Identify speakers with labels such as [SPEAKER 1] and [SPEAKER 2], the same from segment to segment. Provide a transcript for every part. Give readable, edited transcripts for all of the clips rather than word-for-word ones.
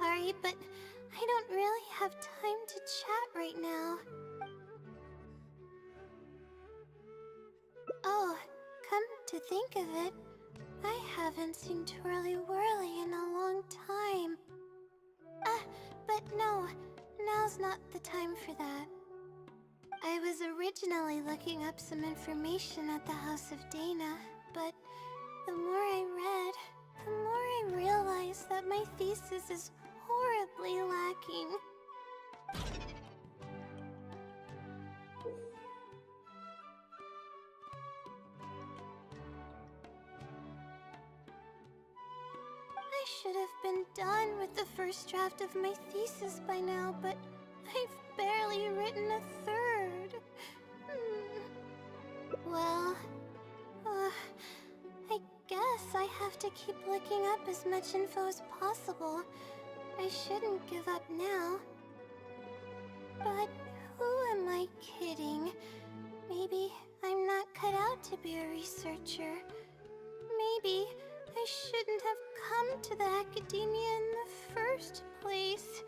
[SPEAKER 1] sorry, but I don't really have time to chat right now. Oh, come to think of it, I haven't seen Twirly Whirly in a long time. But no, now's not the time for that. I was originally looking up some information at the House of Dana, but the more I read, the more I realized that my thesis is horribly lacking. I should have been done with the first draft of my thesis by now, but I've barely written a third. Well, I guess I have to keep looking up as much info as possible. I shouldn't give up now. But who am I kidding? Maybe I'm not cut out to be a researcher. Maybe I shouldn't have come to the academia in the first place.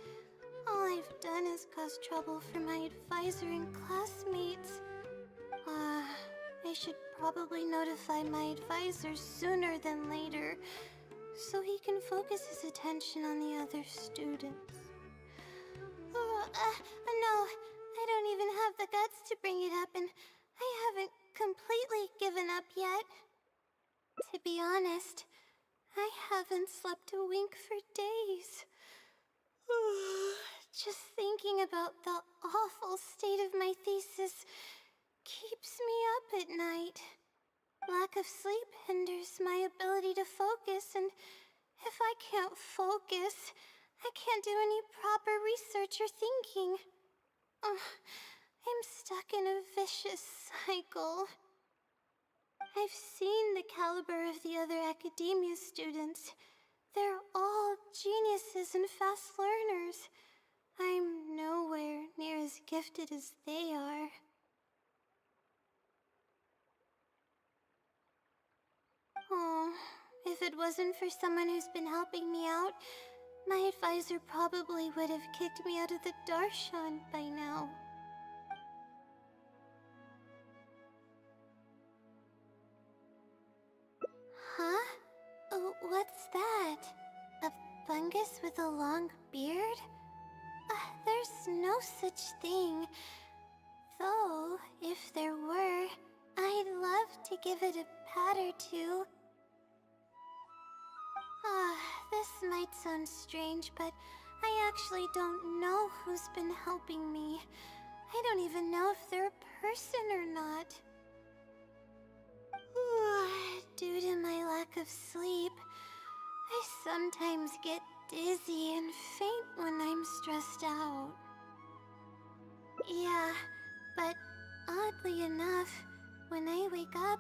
[SPEAKER 1] All I've done is cause trouble for my advisor and classmates. I should probably notify my advisor sooner than later, so he can focus his attention on the other students. No, I don't even have the guts to bring it up, and I haven't completely given up yet. To be honest, I haven't slept a wink for days. Just thinking about the awful state of my thesis keeps me up at night. Lack of sleep hinders my ability to focus, and if I can't focus, I can't do any proper research or thinking. I'm stuck in a vicious cycle. I've seen the caliber of the other academia students. They're all geniuses and fast learners. I'm nowhere near as gifted as they are. Oh, if it wasn't for someone who's been helping me out, my advisor probably would have kicked me out of the Darshan by now. Huh? What's that? A fungus with a long beard? There's no such thing. Though, if there were, I'd love to give it a pat or two. This might sound strange, but I actually don't know who's been helping me. I don't even know if they're a person or not. Due to my lack of sleep, I sometimes get dizzy and faint when I'm stressed out. Yeah, but oddly enough, when I wake up,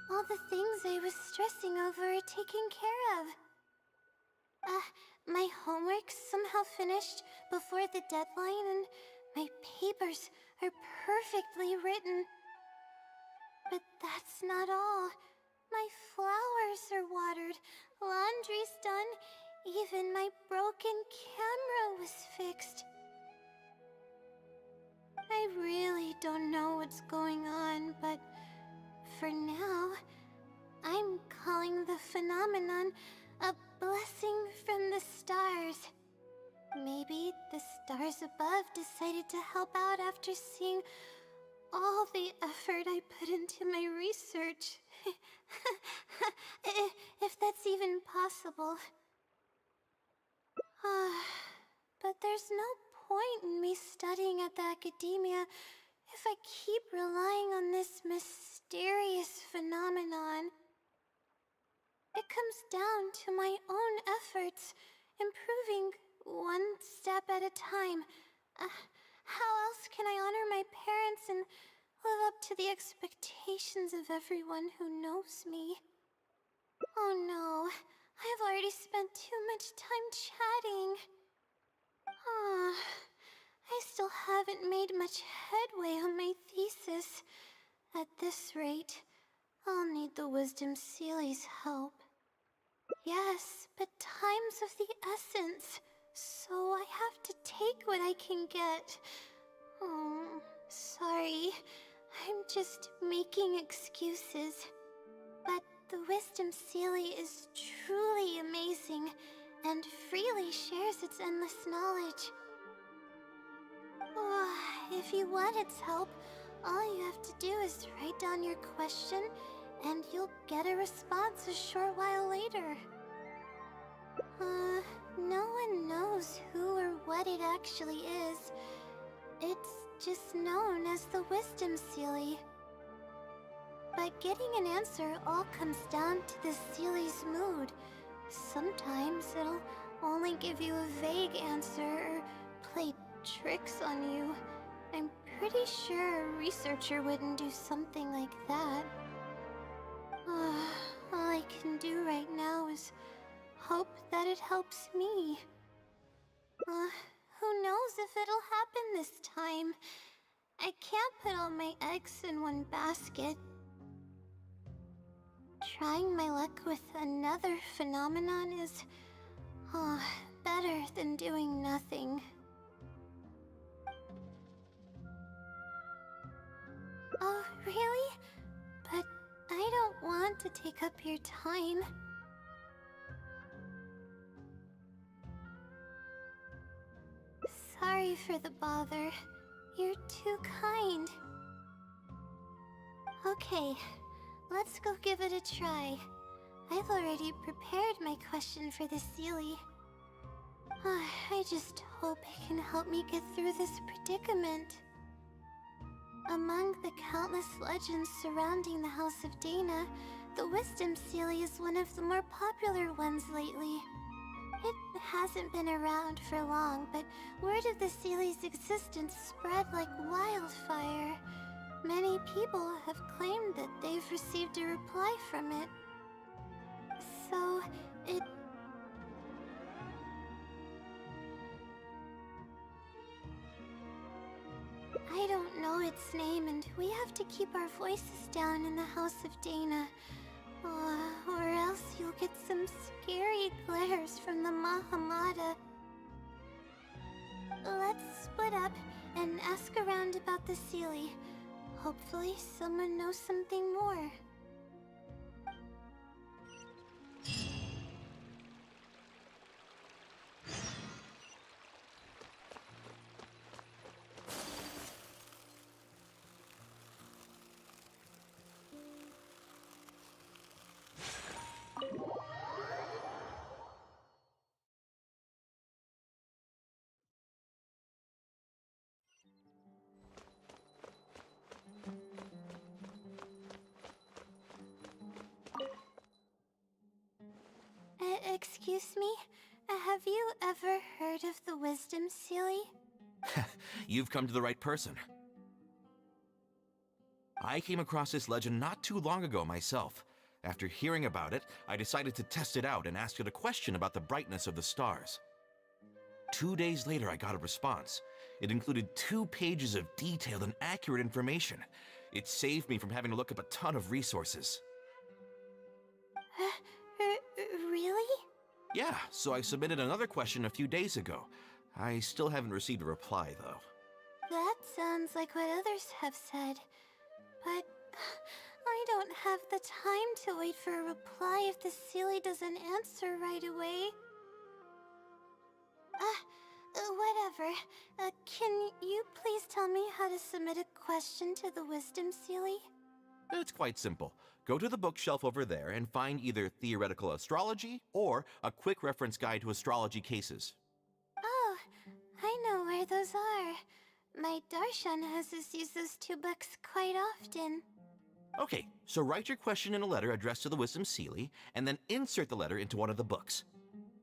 [SPEAKER 1] all the things I was stressing over are taken care of. My homework's somehow finished before the deadline, and my papers are perfectly written. But that's not all. My flowers are watered, laundry's done, even my broken camera was fixed. I really don't know what's going on, but for now, I'm calling the phenomenon a blessing from the stars. Maybe the stars above decided to help out after seeing all the effort I put into my research. If that's even possible. But there's no point in me studying at the academia if I keep relying on this mysterious phenomenon. It comes down to my own efforts, improving one step at a time. How else can I honor my parents and live up to the expectations of everyone who knows me? Oh no, I've already spent too much time chatting. I still haven't made much headway on my thesis. At this rate, I'll need the Wisdom Seeley's help. Yes, but time's of the essence. so I have to take what I can get. Oh, sorry. I'm just making excuses. But the Wisdom Sealy is truly amazing and freely shares its endless knowledge. If you want its help, all you have to do is write down your question, and you'll get a response a short while later. No one knows who or what it actually is. It's just known as the Wisdom Sealy. But getting an answer all comes down to the Sealy's mood. Sometimes it'll only give you a vague answer or play tricks on you. I'm pretty sure a researcher wouldn't do something like that. All I can do right now is hope that it helps me. Who knows if it'll happen this time? I can't put all my eggs in one basket. Trying my luck with another phenomenon is better than doing nothing. Oh, really? But I don't want to take up your time. Sorry for the bother. You're too kind. Okay, let's go give it a try. I've already prepared my question for the Sealy. I just hope it can help me get through this predicament. Among the countless legends surrounding the House of Dana, the Wisdom Sealy is one of the more popular ones lately. It hasn't been around for long, but word of the Sealy's existence spread like wildfire. Many people have claimed that they've received a reply from it. So, I don't know its name, and we have to keep our voices down in the House of Dana. Or else you'll get some scary glares from the Mahamada. Let's split up and ask around about the Sealy. Hopefully someone knows something more. Excuse me? Have you ever heard of the Wisdom Sealy?
[SPEAKER 2] You've come to the right person. I came across this legend not too long ago myself. After hearing about it, I decided to test it out and asked it a question about the brightness of the stars. 2 days later, I got a response. It included 2 pages of detailed and accurate information. It saved me from having to look up a ton of resources.
[SPEAKER 1] Really?
[SPEAKER 2] Yeah, so I submitted another question a few days ago. I still haven't received a reply, though.
[SPEAKER 1] That sounds like what others have said. But I don't have the time to wait for a reply if the Sealy doesn't answer right away. Whatever. Can you please tell me how to submit a question to the Wisdom Sealy?
[SPEAKER 2] It's quite simple. Go to the bookshelf over there and find either Theoretical Astrology or a quick reference guide to astrology cases.
[SPEAKER 1] Oh, I know where those are. My Darshan has us use those 2 books quite often.
[SPEAKER 2] Okay, so write your question in a letter addressed to the Wisdom Sealy, and then insert the letter into one of the books.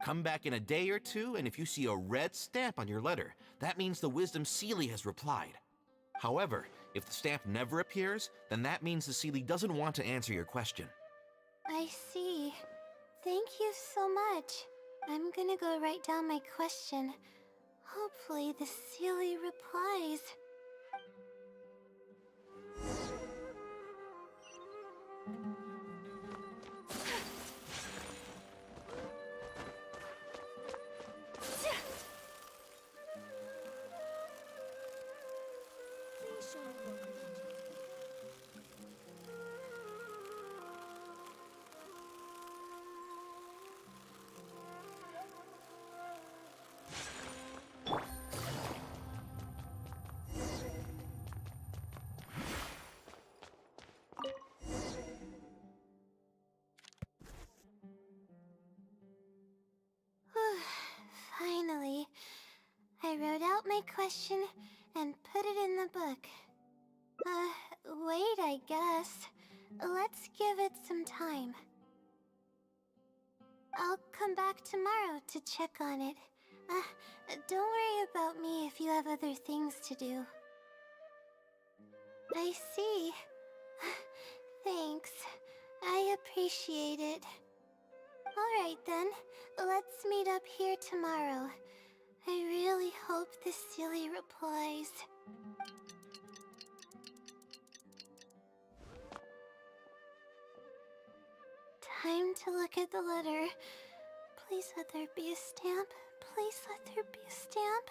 [SPEAKER 2] Come back in a day or 2, and if you see a red stamp on your letter, that means the Wisdom Sealy has replied. However, if the stamp never appears, then that means the Sealy doesn't want to answer your question.
[SPEAKER 1] I see. Thank you so much. I'm gonna go write down my question. Hopefully the Sealy replies. question and put it in the book. Wait, I guess. Let's give it some time. I'll come back tomorrow to check on it. Don't worry about me if you have other things to do. I see. Thanks. I appreciate it. Alright then, let's meet up here tomorrow. I really hope the silly replies. Time to look at the letter. Please let there be a stamp. Please let there be a stamp.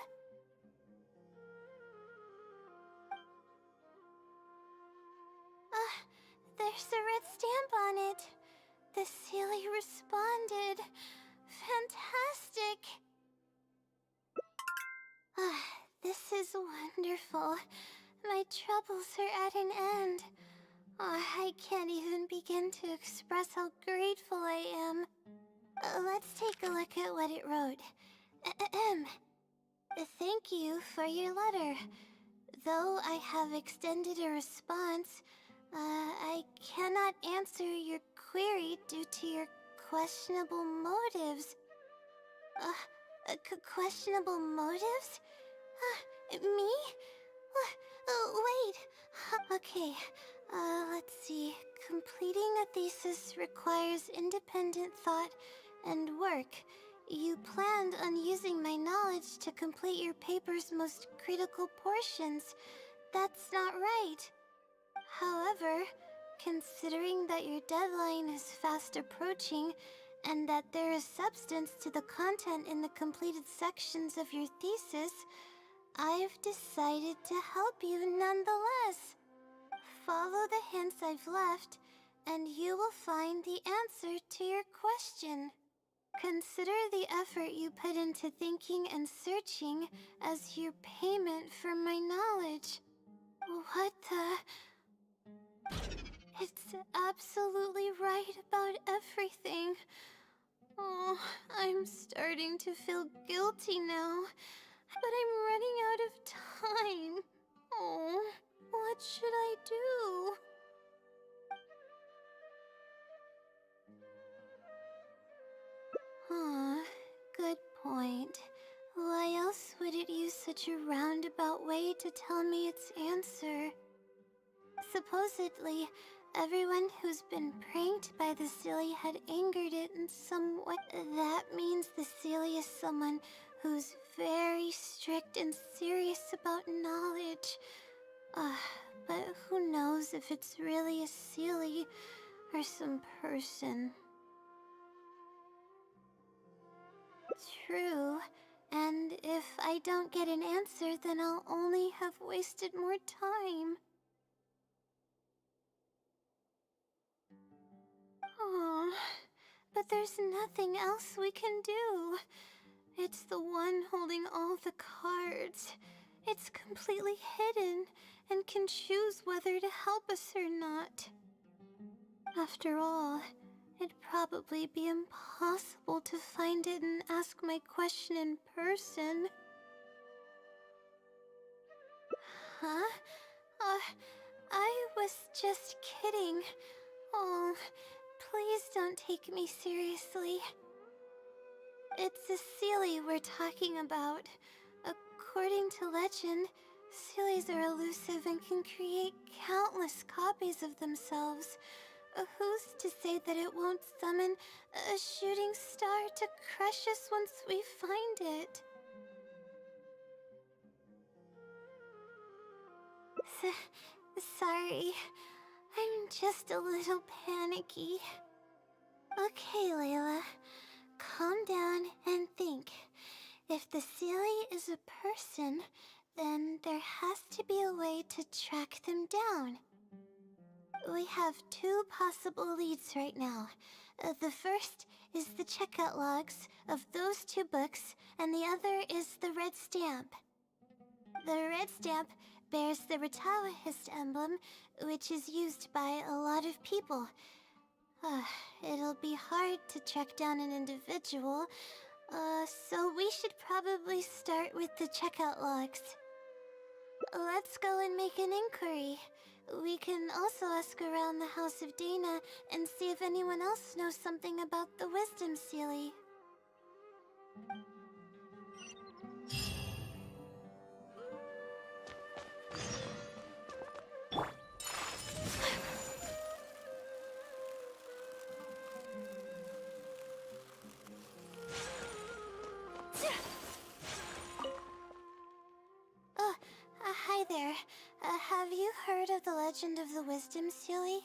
[SPEAKER 1] There's a red stamp on it. The Sealy responded. Fantastic. This is wonderful. My troubles are at an end. I can't even begin to express how grateful I am. Let's take a look at what it wrote. Thank you for your letter. Though I have extended a response, I cannot answer your query due to your questionable motives. Questionable motives? Me? Wait. Okay, let's see. Completing a thesis requires independent thought and work. You planned on using my knowledge to complete your paper's most critical portions. That's not right. However, considering that your deadline is fast approaching, and that there is substance to the content in the completed sections of your thesis, I've decided to help you nonetheless. Follow the hints I've left, and you will find the answer to your question. Consider the effort you put into thinking and searching as your payment for my knowledge. What the... It's absolutely right about everything. Oh, I'm starting to feel guilty now. But I'm running out of time. Oh, what should I do? Good point. Why else would it use such a roundabout way to tell me its answer? Supposedly, everyone who's been pranked by the Silly had angered it in some way. That means the Silly is someone who's very strict and serious about knowledge. But who knows if it's really a Silly or some person. True, and if I don't get an answer, then I'll only have wasted more time. Oh, but there's nothing else we can do. It's the one holding all the cards. It's completely hidden and can choose whether to help us or not. After all, it'd probably be impossible to find it and ask my question in person. Huh? I was just kidding. Oh, please don't take me seriously. It's a Sealy we're talking about. According to legend, Sealies are elusive and can create countless copies of themselves. Who's to say that it won't summon a shooting star to crush us once we find it? Sorry, I'm just a little panicky. Okay, Layla, calm down and think. If the Sealy is a person, then there has to be a way to track them down. We have two possible leads right now. The first is the checkout logs of those two books, and the other is the red stamp. The red stamp bears the Retawahist emblem, which is used by a lot of people. It'll be hard to track down an individual, So we should probably start with the checkout logs. Let's go and make an inquiry. We can also ask around the House of Dana and see if anyone else knows something about the Wisdom Sealy. Hi there. Have you heard of the legend of the Wisdom Sealy?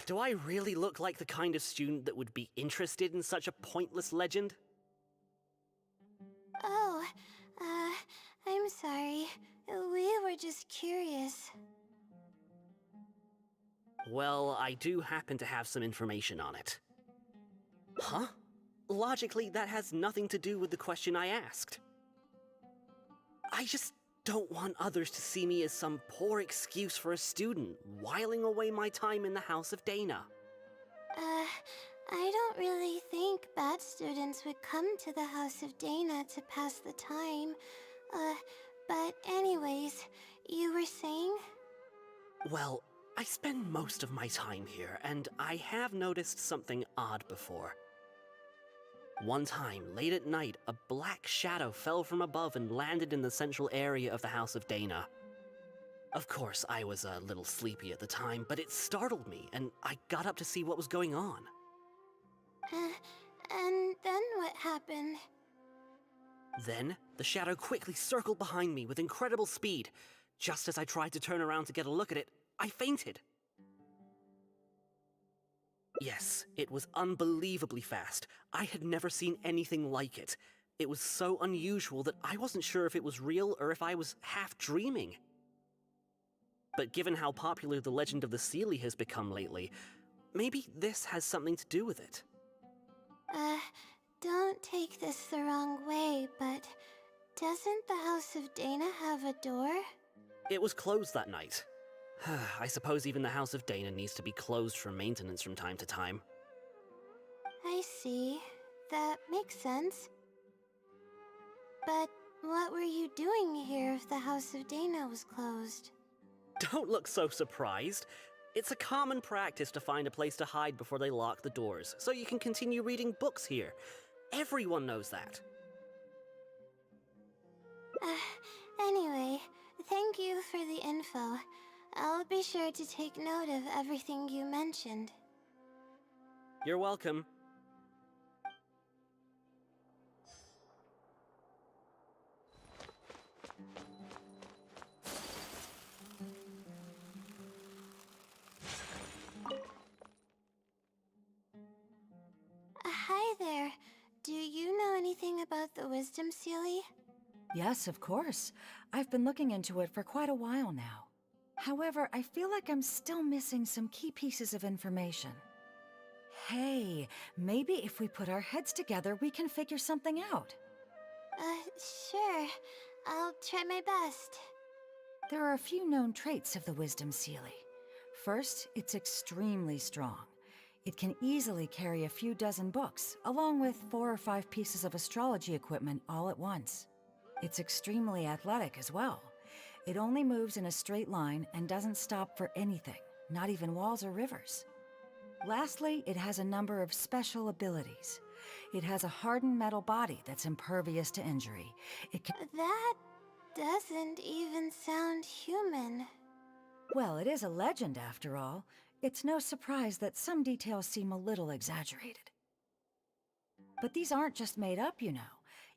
[SPEAKER 3] Do I really look like the kind of student that would be interested in such a pointless legend?
[SPEAKER 1] Oh, I'm sorry. We were just curious.
[SPEAKER 3] Well, I do happen to have some information on it. Huh? Logically, that has nothing to do with the question I asked. I just don't want others to see me as some poor excuse for a student whiling away my time in the House of Dana.
[SPEAKER 1] I don't really think bad students would come to the House of Dana to pass the time. But anyways, you were saying?
[SPEAKER 3] Well, I spend most of my time here, and I have noticed something odd before. One time, late at night, a black shadow fell from above and landed in the central area of the House of Dana. Of course, I was a little sleepy at the time, but it startled me, and I got up to see what was going on.
[SPEAKER 1] And then what happened?
[SPEAKER 3] Then, the shadow quickly circled behind me with incredible speed. Just as I tried to turn around to get a look at it, I fainted. Yes, it was unbelievably fast. I had never seen anything like it. It was so unusual that I wasn't sure if it was real or if I was half dreaming. But given how popular the legend of the Sealy has become lately, maybe this has something to do with it.
[SPEAKER 1] Don't take this the wrong way, but doesn't the House of Dana have a door?
[SPEAKER 3] It was closed that night. I suppose even the House of Dana needs to be closed for maintenance from time to time.
[SPEAKER 1] I see. That makes sense. But what were you doing here if the House of Dana was closed?
[SPEAKER 3] Don't look so surprised. It's a common practice to find a place to hide before they lock the doors, so you can continue reading books here. Everyone knows that.
[SPEAKER 1] Anyway, thank you for the info. I'll be sure to take note of everything you mentioned.
[SPEAKER 3] You're welcome.
[SPEAKER 1] Hi there. Do you know anything about the Wisdom Sealy?
[SPEAKER 4] Yes, of course. I've been looking into it for quite a while now. However, I feel like I'm still missing some key pieces of information. Hey, maybe if we put our heads together, we can figure something out.
[SPEAKER 1] Sure. I'll try my best.
[SPEAKER 4] There are a few known traits of the Wisdom Sealy. First, it's extremely strong. It can easily carry a few dozen books, along with 4 or 5 pieces of astrology equipment all at once. It's extremely athletic as well. It only moves in a straight line and doesn't stop for anything, not even walls or rivers. Lastly, it has a number of special abilities. It has a hardened metal body that's impervious to injury. It can...
[SPEAKER 1] That doesn't even sound human.
[SPEAKER 4] Well, it is a legend after all. It's no surprise that some details seem a little exaggerated. But these aren't just made up, you know.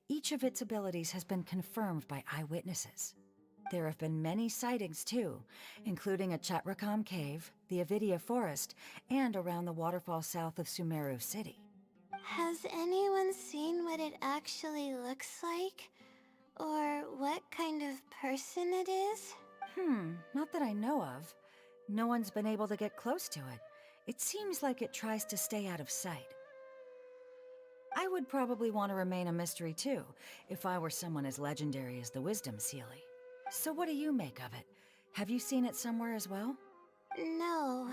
[SPEAKER 4] Each of its abilities has been confirmed by eyewitnesses. There have been many sightings too, including at Chatrakam Cave, the Avidia Forest, and around the waterfall south of Sumeru City.
[SPEAKER 1] Has anyone seen what it actually looks like? Or what kind of person it is?
[SPEAKER 4] Not that I know of. No one's been able to get close to it. It seems like it tries to stay out of sight. I would probably want to remain a mystery too, if I were someone as legendary as the Wisdom Sealy. So what do you make of it? Have you seen it somewhere as well?
[SPEAKER 1] No.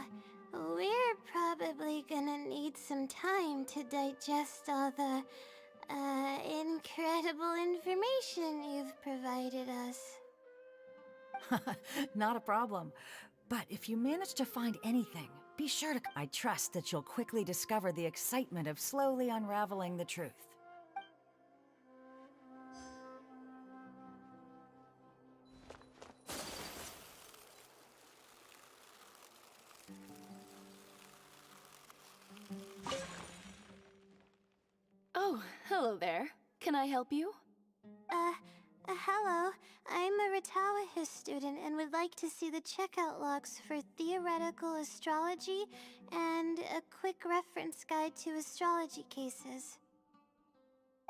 [SPEAKER 1] We're probably gonna need some time to digest all the, incredible information you've provided us.
[SPEAKER 4] Not a problem. But if you manage to find anything, be sure to... I trust that you'll quickly discover the excitement of slowly unraveling the truth.
[SPEAKER 5] Oh, hello there. Can I help you?
[SPEAKER 1] Hello. I'm a Ratawahis student and would like to see the checkout logs for theoretical astrology and a quick reference guide to astrology cases.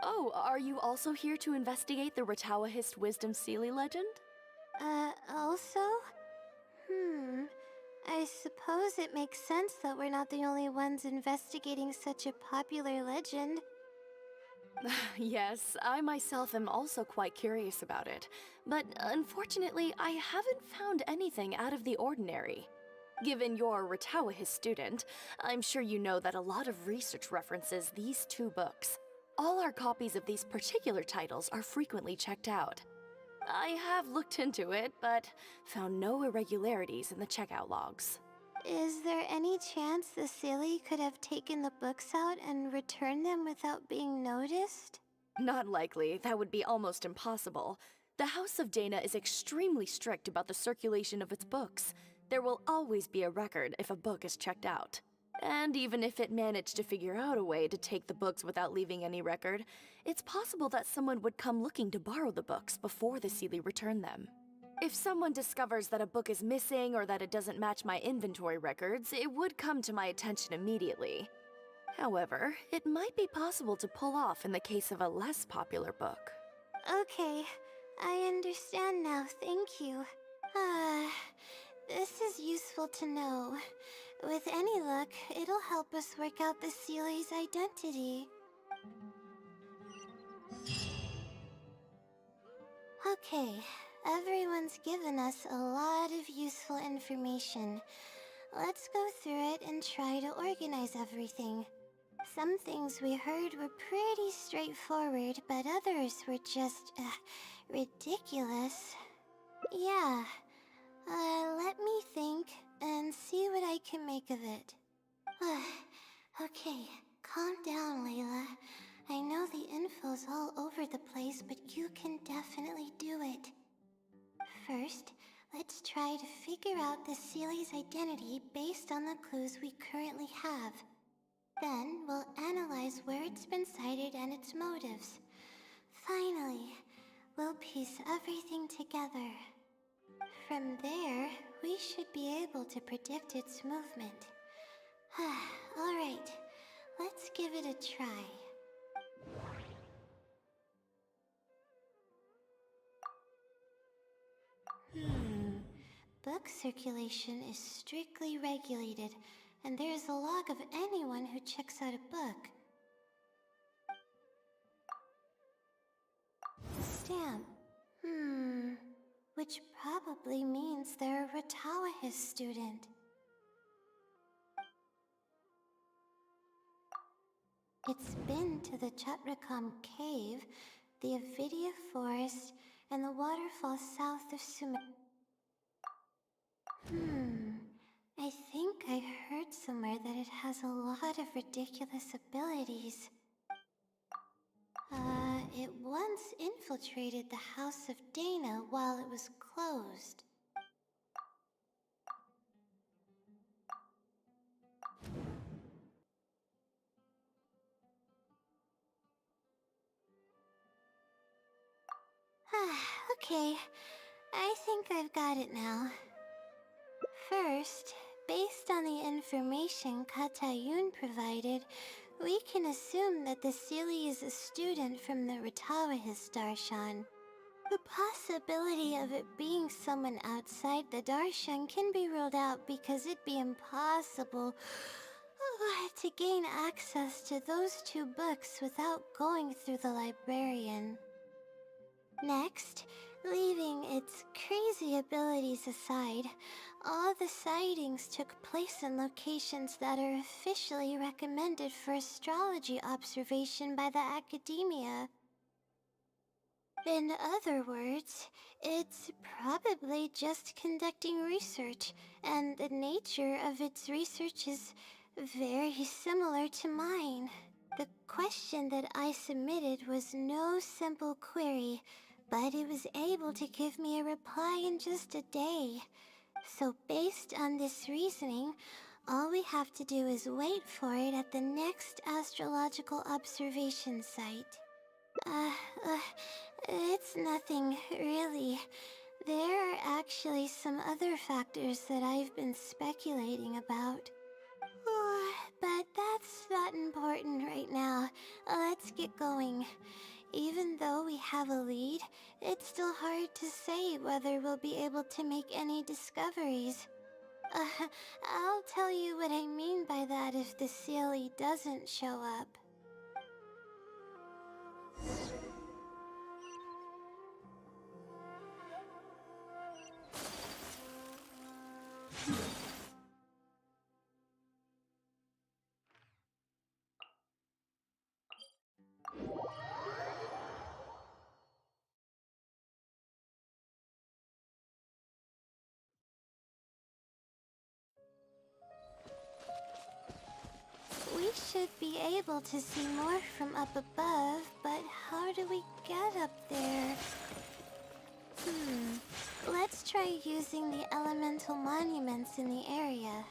[SPEAKER 5] Oh, are you also here to investigate the Ratawahist Wisdom Sealy legend?
[SPEAKER 1] Also? I suppose it makes sense that we're not the only ones investigating such a popular legend.
[SPEAKER 5] Yes, I myself am also quite curious about it, but unfortunately, I haven't found anything out of the ordinary. Given you're a Ratawahist student, I'm sure you know that a lot of research references these two books. All our copies of these particular titles are frequently checked out. I have looked into it, but found no irregularities in the checkout logs.
[SPEAKER 1] Is there any chance the Sealy could have taken the books out and returned them without being noticed?
[SPEAKER 5] Not likely. That would be almost impossible. The House of Dana is extremely strict about the circulation of its books. There will always be a record if a book is checked out. And even if it managed to figure out a way to take the books without leaving any record, it's possible that someone would come looking to borrow the books before the Sealy returned them. If someone discovers that a book is missing or that it doesn't match my inventory records, it would come to my attention immediately. However, it might be possible to pull off in the case of a less popular book.
[SPEAKER 1] Okay, I understand now, thank you. This is useful to know. With any luck, it'll help us work out the Sealy's identity. Okay, everyone's given us a lot of useful information. Let's go through it and try to organize everything. Some things we heard were pretty straightforward, but others were just, ridiculous. Yeah, let me think and see what I can make of it. Okay, calm down, Layla. I know the info's all over the place, but you can definitely do it. First, let's try to figure out the Sealy's identity based on the clues we currently have. Then, we'll analyze where it's been sighted and its motives. Finally, we'll piece everything together. From there, we should be able to predict its movement. Alright, let's give it a try. Book circulation is strictly regulated, and there is a log of anyone who checks out a book. The stamp. Which probably means they're a Ratawahis student. It's been to the Chatrakham Cave, the Avidia Forest, and the waterfall south of Sumat. I think I heard somewhere that it has a lot of ridiculous abilities. It once infiltrated the House of Dana while it was closed. Okay, I think I've got it now. First, based on the information Katayun provided, we can assume that the Sealy is a student from the Ratawahis Darshan. The possibility of it being someone outside the Darshan can be ruled out because it'd be impossible to gain access to those two books without going through the librarian. Next, leaving its crazy abilities aside, all the sightings took place in locations that are officially recommended for astrology observation by the academia. In other words, it's probably just conducting research, and the nature of its research is very similar to mine. The question that I submitted was no simple query, but it was able to give me a reply in just a day. So based on this reasoning, all we have to do is wait for it at the next astrological observation site. It's nothing, really. There are actually some other factors that I've been speculating about. But that's not important right now. Let's get going. Even though we have a lead, it's still hard to say whether we'll be able to make any discoveries. I'll tell you what I mean by that if the Sealy doesn't show up. We should be able to see more from up above, but how do we get up there? Let's try using the elemental monuments in the area.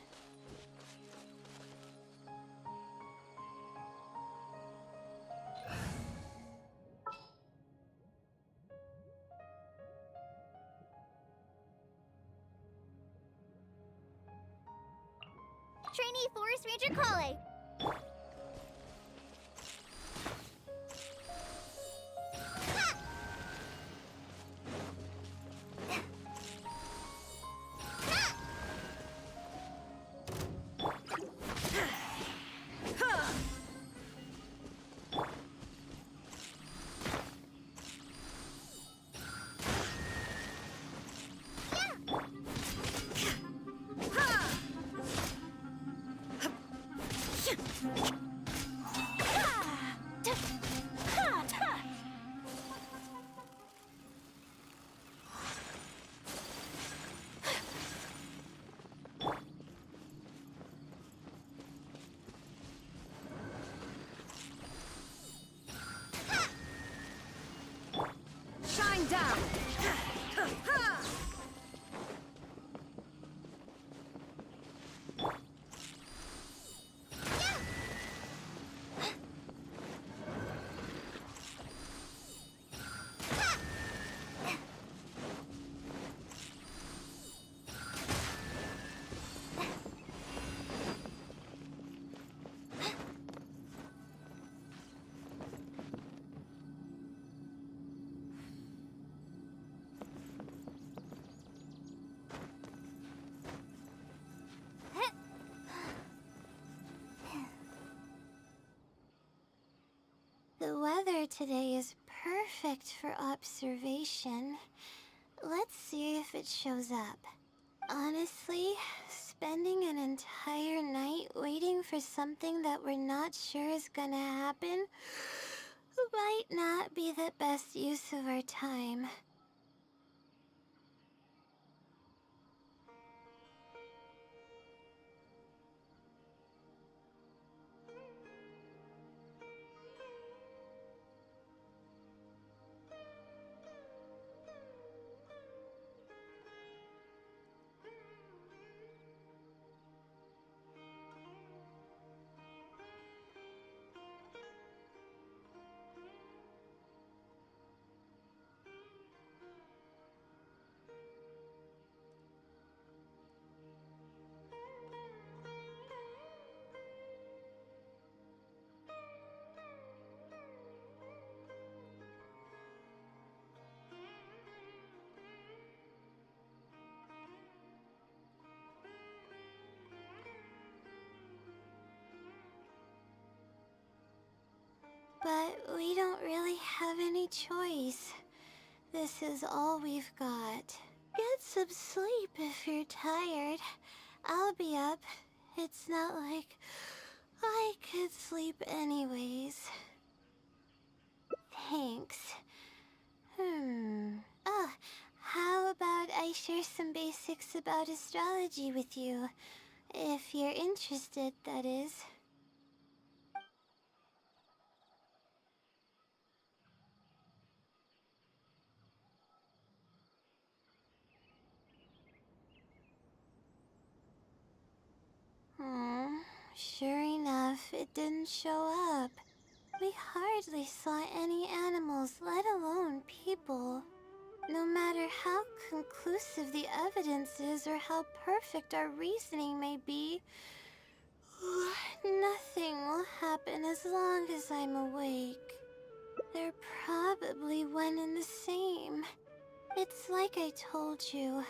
[SPEAKER 6] Trainee Forest Ranger calling!
[SPEAKER 4] Shine down!
[SPEAKER 1] The weather today is perfect for observation. Let's see if it shows up. Honestly, spending an entire night waiting for something that we're not sure is gonna happen might not be the best use of our time. But we don't really have any choice. This is all we've got. Get some sleep if you're tired. I'll be up. It's not like I could sleep anyways. Thanks. Oh, how about I share some basics about astrology with you? If you're interested, that is. Sure enough, it didn't show up. We hardly saw any animals, let alone people. No matter how conclusive the evidence is or how perfect our reasoning may be, nothing will happen as long as I'm awake. They're probably one and the same. It's like I told you,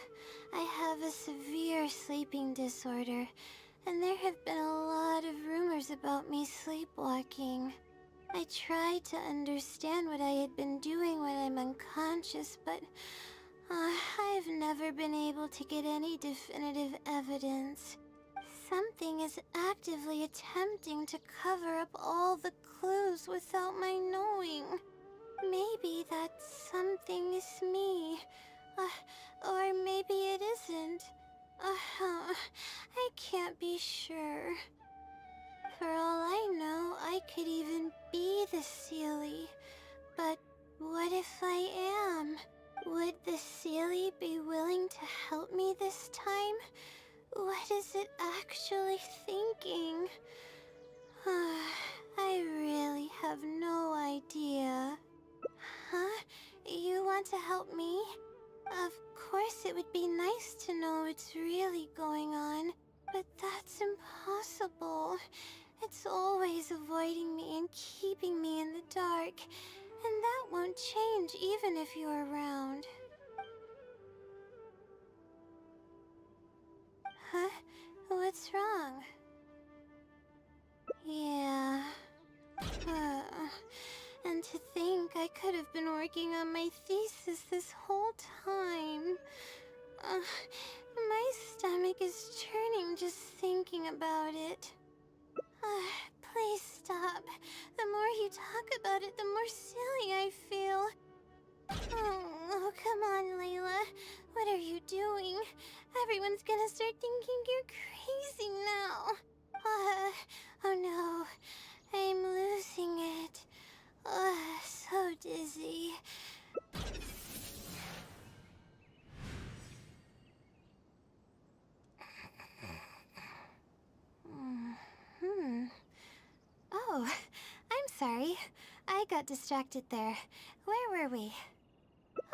[SPEAKER 1] I have a severe sleeping disorder, and there have been a lot of rumors about me sleepwalking. I tried to understand what I had been doing when I'm unconscious, but I've never been able to get any definitive evidence. Something is actively attempting to cover up all the clues without my knowing. Maybe that something is me. Or maybe it isn't. I can't be sure. For all I know, I could even be the Seelie. But what if I am? Would the Seelie be willing to help me this time? What is it actually thinking? I really have no idea. Huh? You want to help me? Of course it would be nice to know what's really going on, but that's impossible. It's always avoiding me and keeping me in the dark, and that won't change even if you're around. Huh? What's wrong? Yeah. And to think I could have been working on my thesis this whole time. My stomach is churning just thinking about it. Please stop. The more you talk about it, the more silly I feel. Oh, come on, Layla. What are you doing? Everyone's gonna start thinking you're crazy now. Oh no. I'm losing it. So dizzy. Oh, I'm sorry. I got distracted there. Where were we?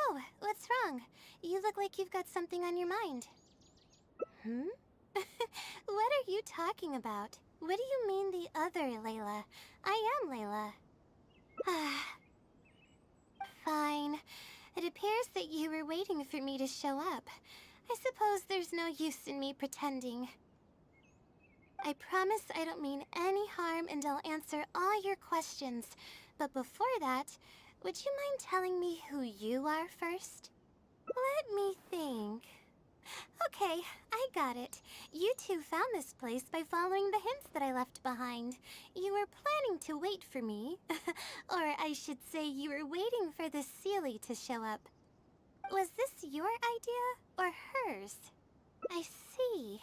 [SPEAKER 1] Oh, what's wrong? You look like you've got something on your mind. What are you talking about? What do you mean the other Layla? I am Layla. Fine. It appears that you were waiting for me to show up. I suppose there's no use in me pretending. I promise I don't mean any harm and I'll answer all your questions. But before that, would you mind telling me who you are first? Let me think. Okay, I got it. You two found this place by following the hints that I left behind. You were planning to wait for me. Or I should say you were waiting for the Seelie to show up. Was this your idea or hers? I see.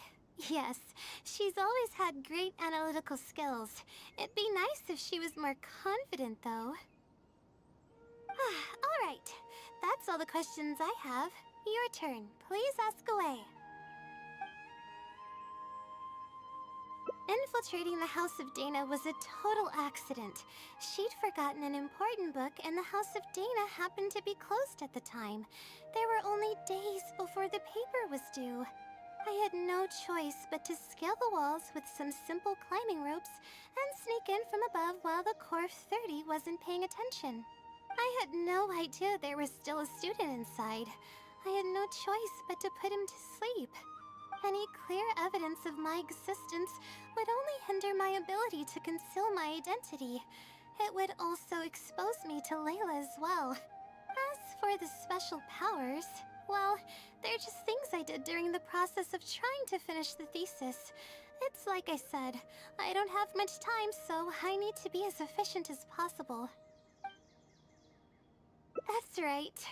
[SPEAKER 1] Yes, she's always had great analytical skills. It'd be nice if she was more confident, though. All right, that's all the questions I have. Your turn. Please ask away. Infiltrating the House of Dana was a total accident. She'd forgotten an important book, and the House of Dana happened to be closed at the time. There were only days before the paper was due. I had no choice but to scale the walls with some simple climbing ropes and sneak in from above while the Core 30 wasn't paying attention. I had no idea there was still a student inside. I had no choice but to put him to sleep. Any clear evidence of my existence would only hinder my ability to conceal my identity. It would also expose me to Layla as well. As for the special powers, well, they're just things I did during the process of trying to finish the thesis. It's like I said, I don't have much time, so I need to be as efficient as possible. That's right.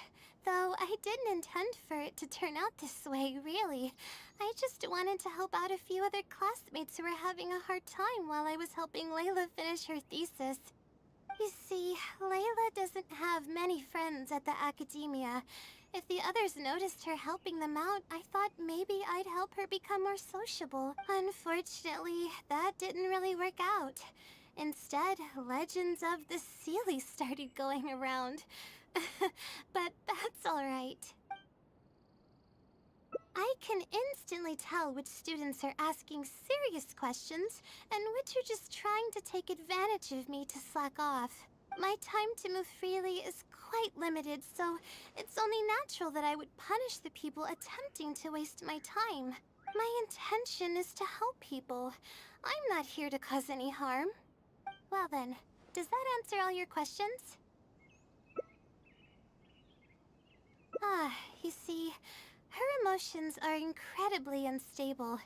[SPEAKER 1] Though I didn't intend for it to turn out this way, really. I just wanted to help out a few other classmates who were having a hard time while I was helping Layla finish her thesis. You see, Layla doesn't have many friends at the academia. If the others noticed her helping them out, I thought maybe I'd help her become more sociable. Unfortunately, that didn't really work out. Instead, legends of the Seelie started going around. But that's alright. I can instantly tell which students are asking serious questions and which are just trying to take advantage of me to slack off. My time to move freely is quite limited, so it's only natural that I would punish the people attempting to waste my time. My intention is to help people. I'm not here to cause any harm. Well then, does that answer all your questions? You see, her emotions are incredibly unstable.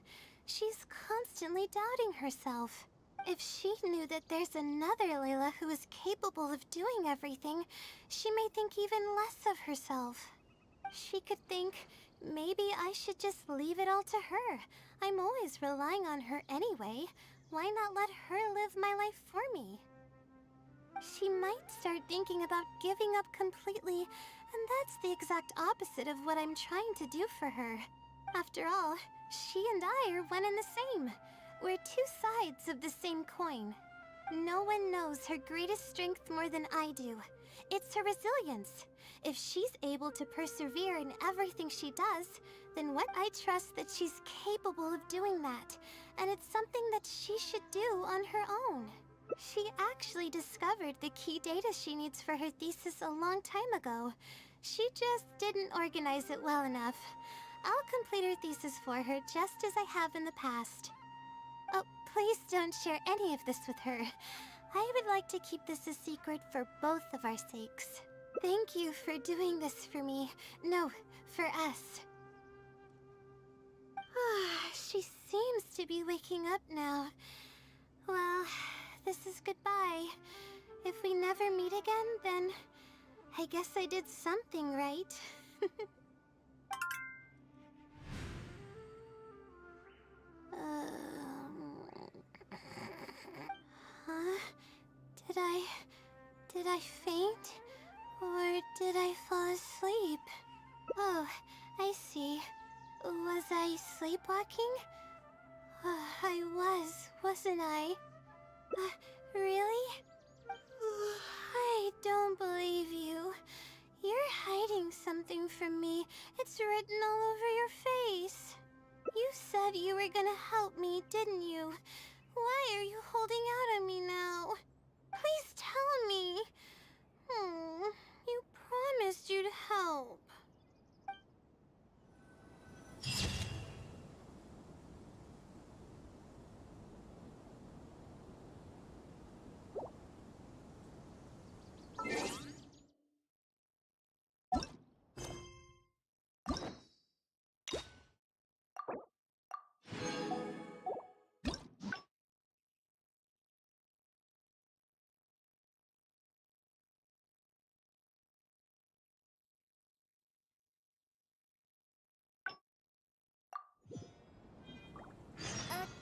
[SPEAKER 1] She's constantly doubting herself. If she knew that there's another Layla who is capable of doing everything, she may think even less of herself. She could think, maybe I should just leave it all to her. I'm always relying on her anyway. Why not let her live my life for me? She might start thinking about giving up completely, and that's the exact opposite of what I'm trying to do for her. After all, she and I are one and the same. We're two sides of the same coin. No one knows her greatest strength more than I do. It's her resilience. If she's able to persevere in everything she does, then I trust that she's capable of doing that, and it's something that she should do on her own. She actually discovered the key data she needs for her thesis a long time ago. She just didn't organize it well enough. I'll complete her thesis for her just as I have in the past. Oh, please don't share any of this with her. I would like to keep this a secret for both of our sakes. Thank you for doing this for me. No, for us. She seems to be waking up now. Well, this is goodbye. If we never meet again, then I guess I did something right. Huh? Did I faint? Or did I fall asleep? Oh, I see. Was I sleepwalking? I wasn't I? Really? I don't believe you. You're hiding something from me. It's written all over your face. You said you were gonna help me, didn't you? Why are you holding out on me now? Please tell me. You promised you'd help.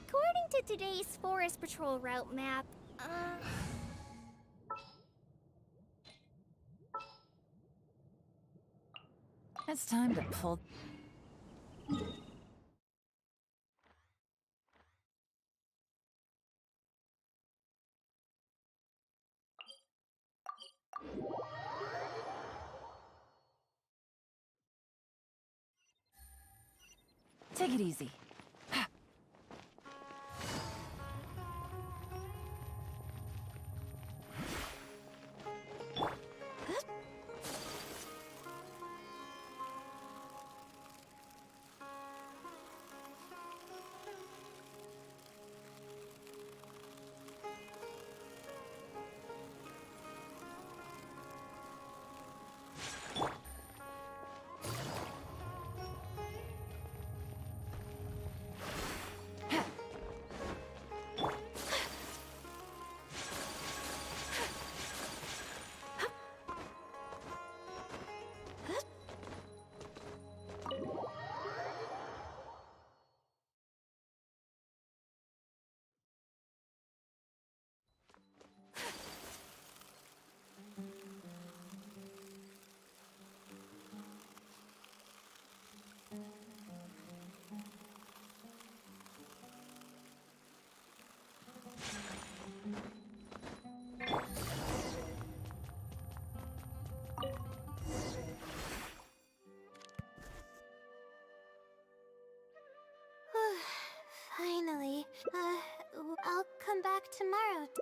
[SPEAKER 6] According to today's Forest Patrol route map,
[SPEAKER 4] It's time to pull... Take it easy.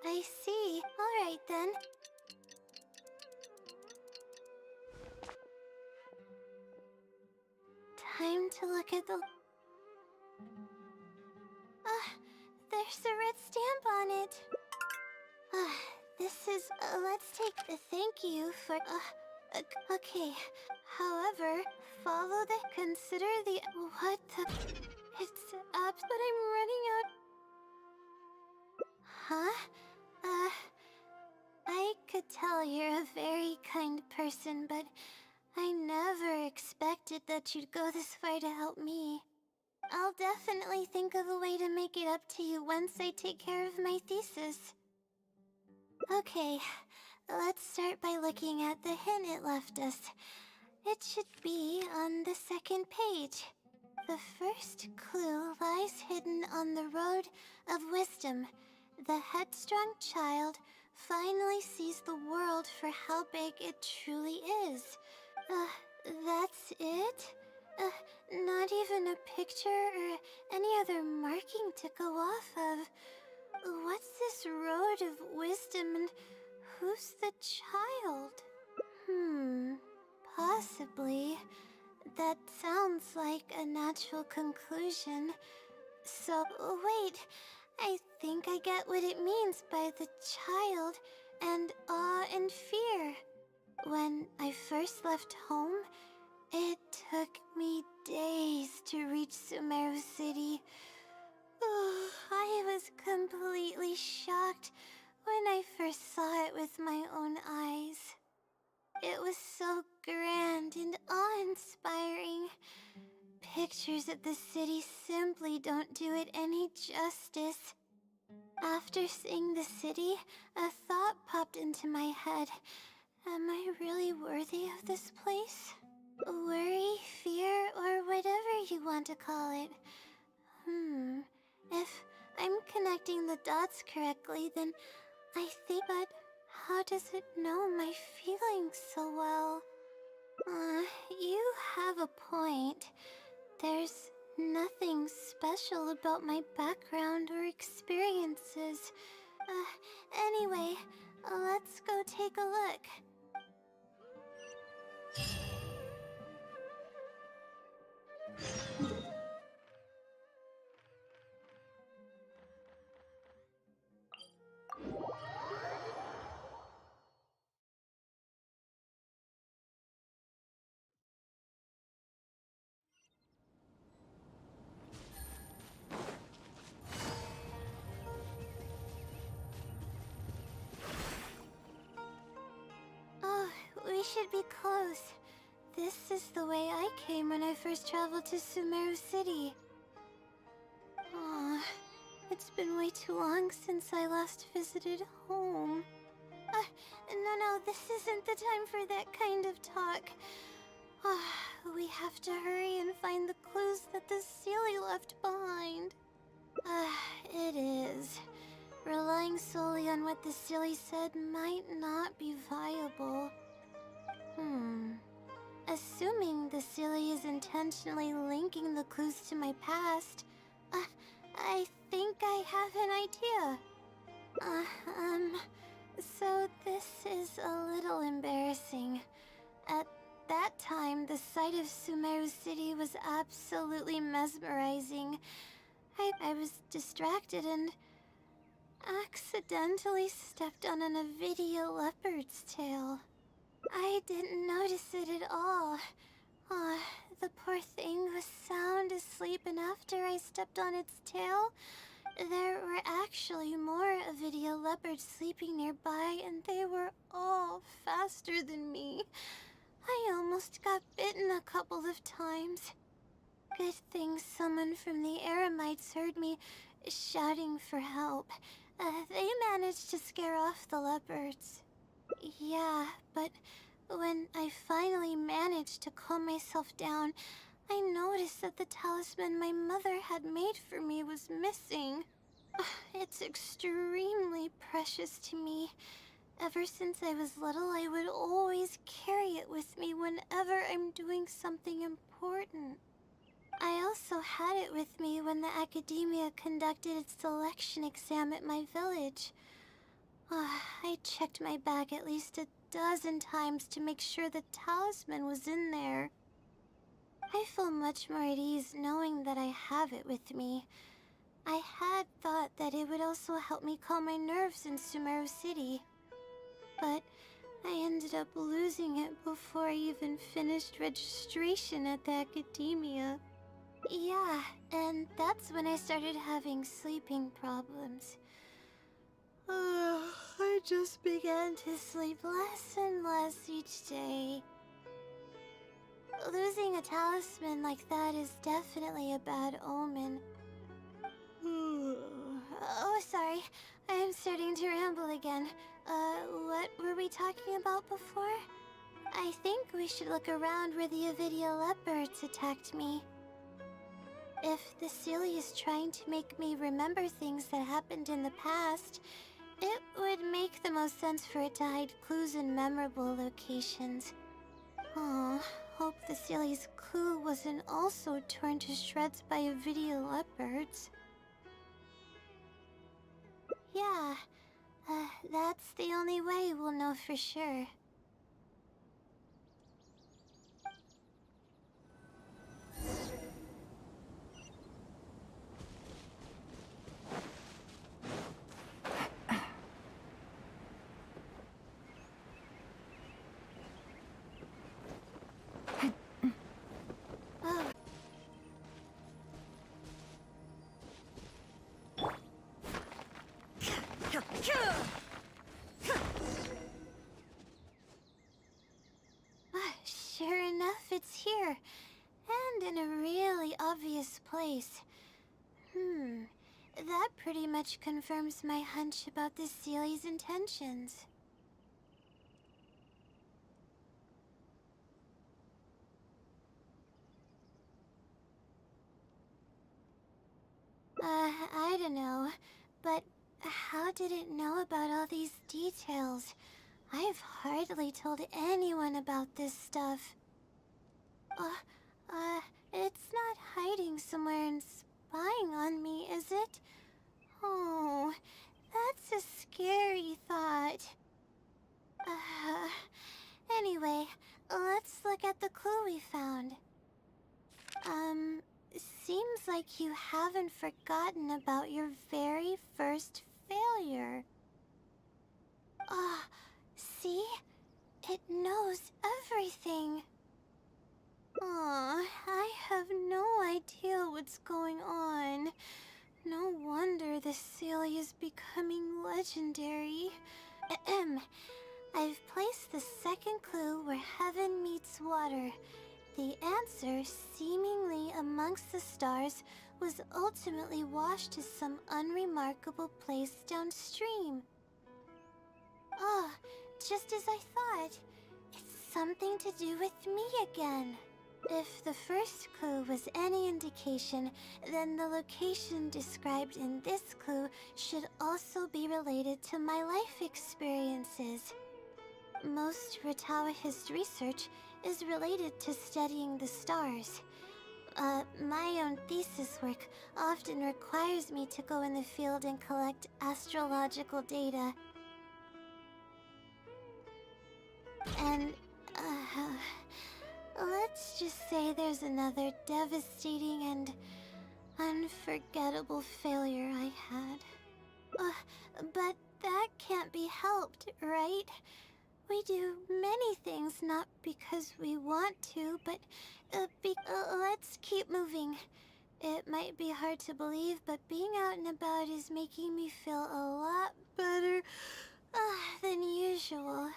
[SPEAKER 1] I see. Alright then. Time to look at the... there's a red stamp on it. This is... let's take the thank you for... okay. However, follow the... Consider the... What the... It's up, but I'm running out... Huh? I could tell you're a very kind person, but I never expected that you'd go this far to help me. I'll definitely think of a way to make it up to you once I take care of my thesis. Okay, let's start by looking at the hint it left us. It should be on the second page. The first clue lies hidden on the road of wisdom. The headstrong child finally sees the world for how big it truly is. That's it? Not even a picture or any other marking to go off of. What's this road of wisdom and who's the child? Possibly. That sounds like a natural conclusion. So, wait, I think I get what it means by the child and awe and fear. When I first left home, it took me days to reach Sumeru City. I was completely shocked when I first saw it with my own eyes. It was so grand and awe-inspiring. Pictures of the city simply don't do it any justice. After seeing the city, a thought popped into my head. Am I really worthy of this place? Worry, fear, or whatever you want to call it. If I'm connecting the dots correctly, then I think... But how does it know my feelings so well? You have a point. There's nothing special about my background or experiences. Anyway, let's go take a look. Oh, we should be close. This is the way I came when I first traveled to Sumeru City. Aw, it's been way too long since I last visited home. No, this isn't the time for that kind of talk. We have to hurry and find the clues that the Sealy left behind. It is. Relying solely on what the Sealy said might not be viable. Assuming the Sealy is intentionally linking the clues to my past, I think I have an idea. So this is a little embarrassing. At that time, the sight of Sumeru City was absolutely mesmerizing. I was distracted and accidentally stepped on an Avidia leopard's tail. I didn't notice it at all. The poor thing was sound asleep, and after I stepped on its tail, there were actually more Avidia leopards sleeping nearby, and they were all faster than me. I almost got bitten a couple of times. Good thing someone from the Eremites heard me shouting for help. They managed to scare off the leopards. Yeah, but when I finally managed to calm myself down, I noticed that the talisman my mother had made for me was missing. It's extremely precious to me. Ever since I was little, I would always carry it with me whenever I'm doing something important. I also had it with me when the academia conducted its selection exam at my village. I checked my bag at least a dozen times to make sure the talisman was in there. I feel much more at ease knowing that I have it with me. I had thought that it would also help me calm my nerves in Sumeru City. But I ended up losing it before I even finished registration at the academia. Yeah, and that's when I started having sleeping problems. I just began to sleep less and less each day. Losing a talisman like that is definitely a bad omen. Oh, sorry. I'm starting to ramble again. What were we talking about before? I think we should look around where the Avidia leopards attacked me. If the Sealy is trying to make me remember things that happened in the past, it would make the most sense for it to hide clues in memorable locations. Oh, hope the Sealy's clue wasn't also torn to shreds by Avidia leopards. Yeah, that's the only way we'll know for sure. Sure enough, it's here. And in a really obvious place. That pretty much confirms my hunch about the Sealy's intentions. I don't know, but how did it know about all these details? I've hardly told anyone about this stuff. It's not hiding somewhere and spying on me, is it? Oh, that's a scary thought. Anyway, let's look at the clue we found. Seems like you haven't forgotten about your very first failure. See? It knows everything. I have no idea what's going on. No wonder the Sealy is becoming legendary. I've placed the second clue where heaven meets water. The answer, seemingly amongst the stars, was ultimately washed to some unremarkable place downstream. Just as I thought. It's something to do with me again. If the first clue was any indication, then the location described in this clue should also be related to my life experiences. Most Ratawahist research is related to studying the stars. My own thesis work often requires me to go in the field and collect astrological data. And, let's just say there's another devastating and unforgettable failure I had. But that can't be helped, right? We do many things not because we want to, but let's keep moving. It might be hard to believe, but being out and about is making me feel a lot better than usual.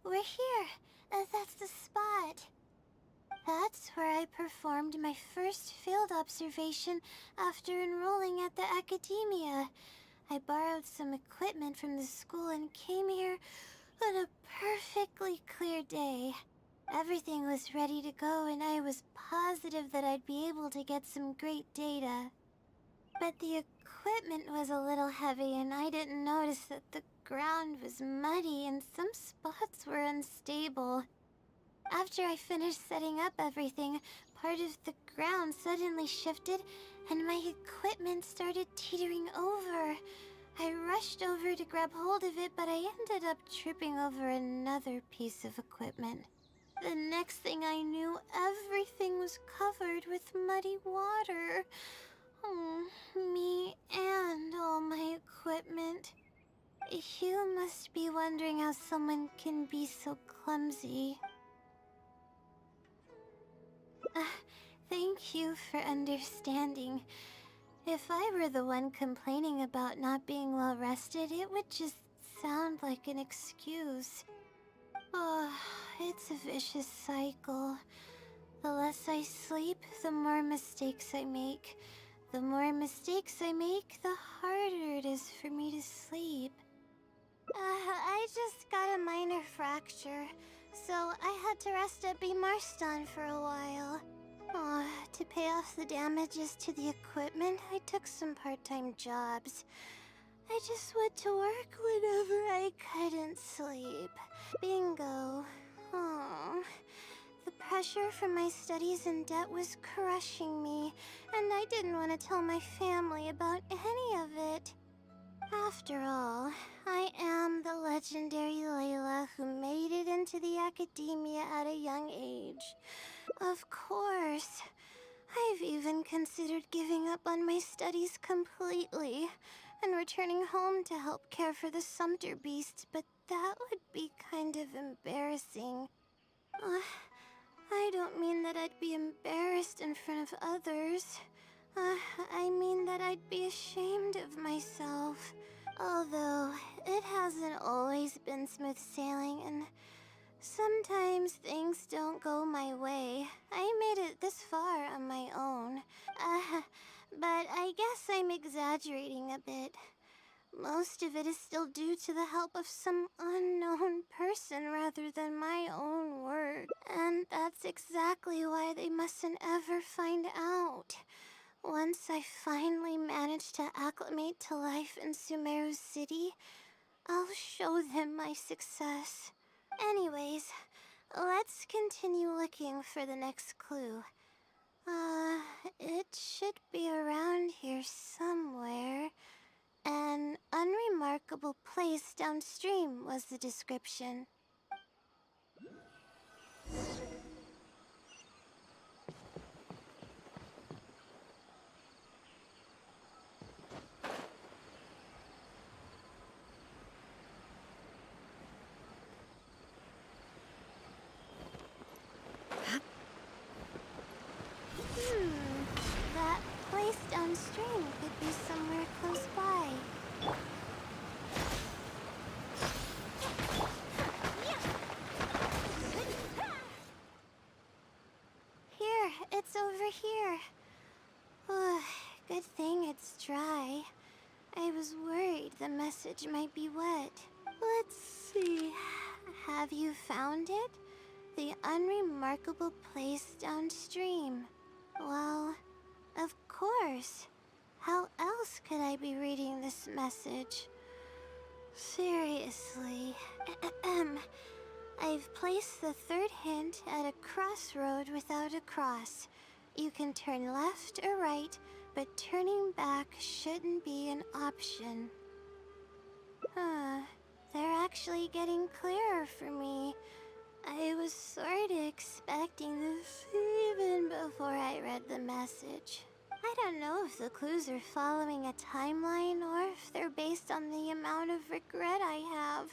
[SPEAKER 1] We're here. That's the spot. That's where I performed my first field observation after enrolling at the academia. I borrowed some equipment from the school and came here on a perfectly clear day. Everything was ready to go, and I was positive that I'd be able to get some great data. But the equipment was a little heavy, and I didn't notice that the ground was muddy and some spots were unstable. After I finished setting up everything, part of the ground suddenly shifted, and my equipment started teetering over. I rushed over to grab hold of it, but I ended up tripping over another piece of equipment. The next thing I knew, everything was covered with muddy water. Oh, me and all my equipment. You must be wondering how someone can be so clumsy. Thank you for understanding. If I were the one complaining about not being well rested, it would just sound like an excuse. Oh, it's a vicious cycle. The less I sleep, the more mistakes I make. The more mistakes I make, the harder it is for me to sleep. I just got a minor fracture, so I had to rest at B. Marston for a while. To pay off the damages to the equipment, I took some part-time jobs. I just went to work whenever I couldn't sleep. Bingo. The pressure from my studies and debt was crushing me, and I didn't want to tell my family about any of it. After all, I am the legendary Layla who made it into the academia at a young age. Of course. I've even considered giving up on my studies completely and returning home to help care for the Sumter beast, but that would be kind of embarrassing. I don't mean that I'd be embarrassed in front of others. I mean that I'd be ashamed of myself. Although, it hasn't always been smooth sailing, and sometimes things don't go my way. I made it this far on my own. But I guess I'm exaggerating a bit. Most of it is still due to the help of some unknown person rather than my own work. And that's exactly why they mustn't ever find out. Once I finally manage to acclimate to life in Sumeru City, I'll show them my success. Anyways, let's continue looking for the next clue. It should be around here somewhere. An unremarkable place downstream was the description. That place downstream could be somewhere close by. Here, it's over here. Good thing it's dry. I was worried the message might be wet. Let's see. Have you found it? The unremarkable place downstream. Well, of course. How else could I be reading this message? Seriously. I've placed the third hint at a crossroad without a cross. You can turn left or right, but turning back shouldn't be an option. They're actually getting clearer for me. I was sort of expecting this even before I read the message. I don't know if the clues are following a timeline or if they're based on the amount of regret I have.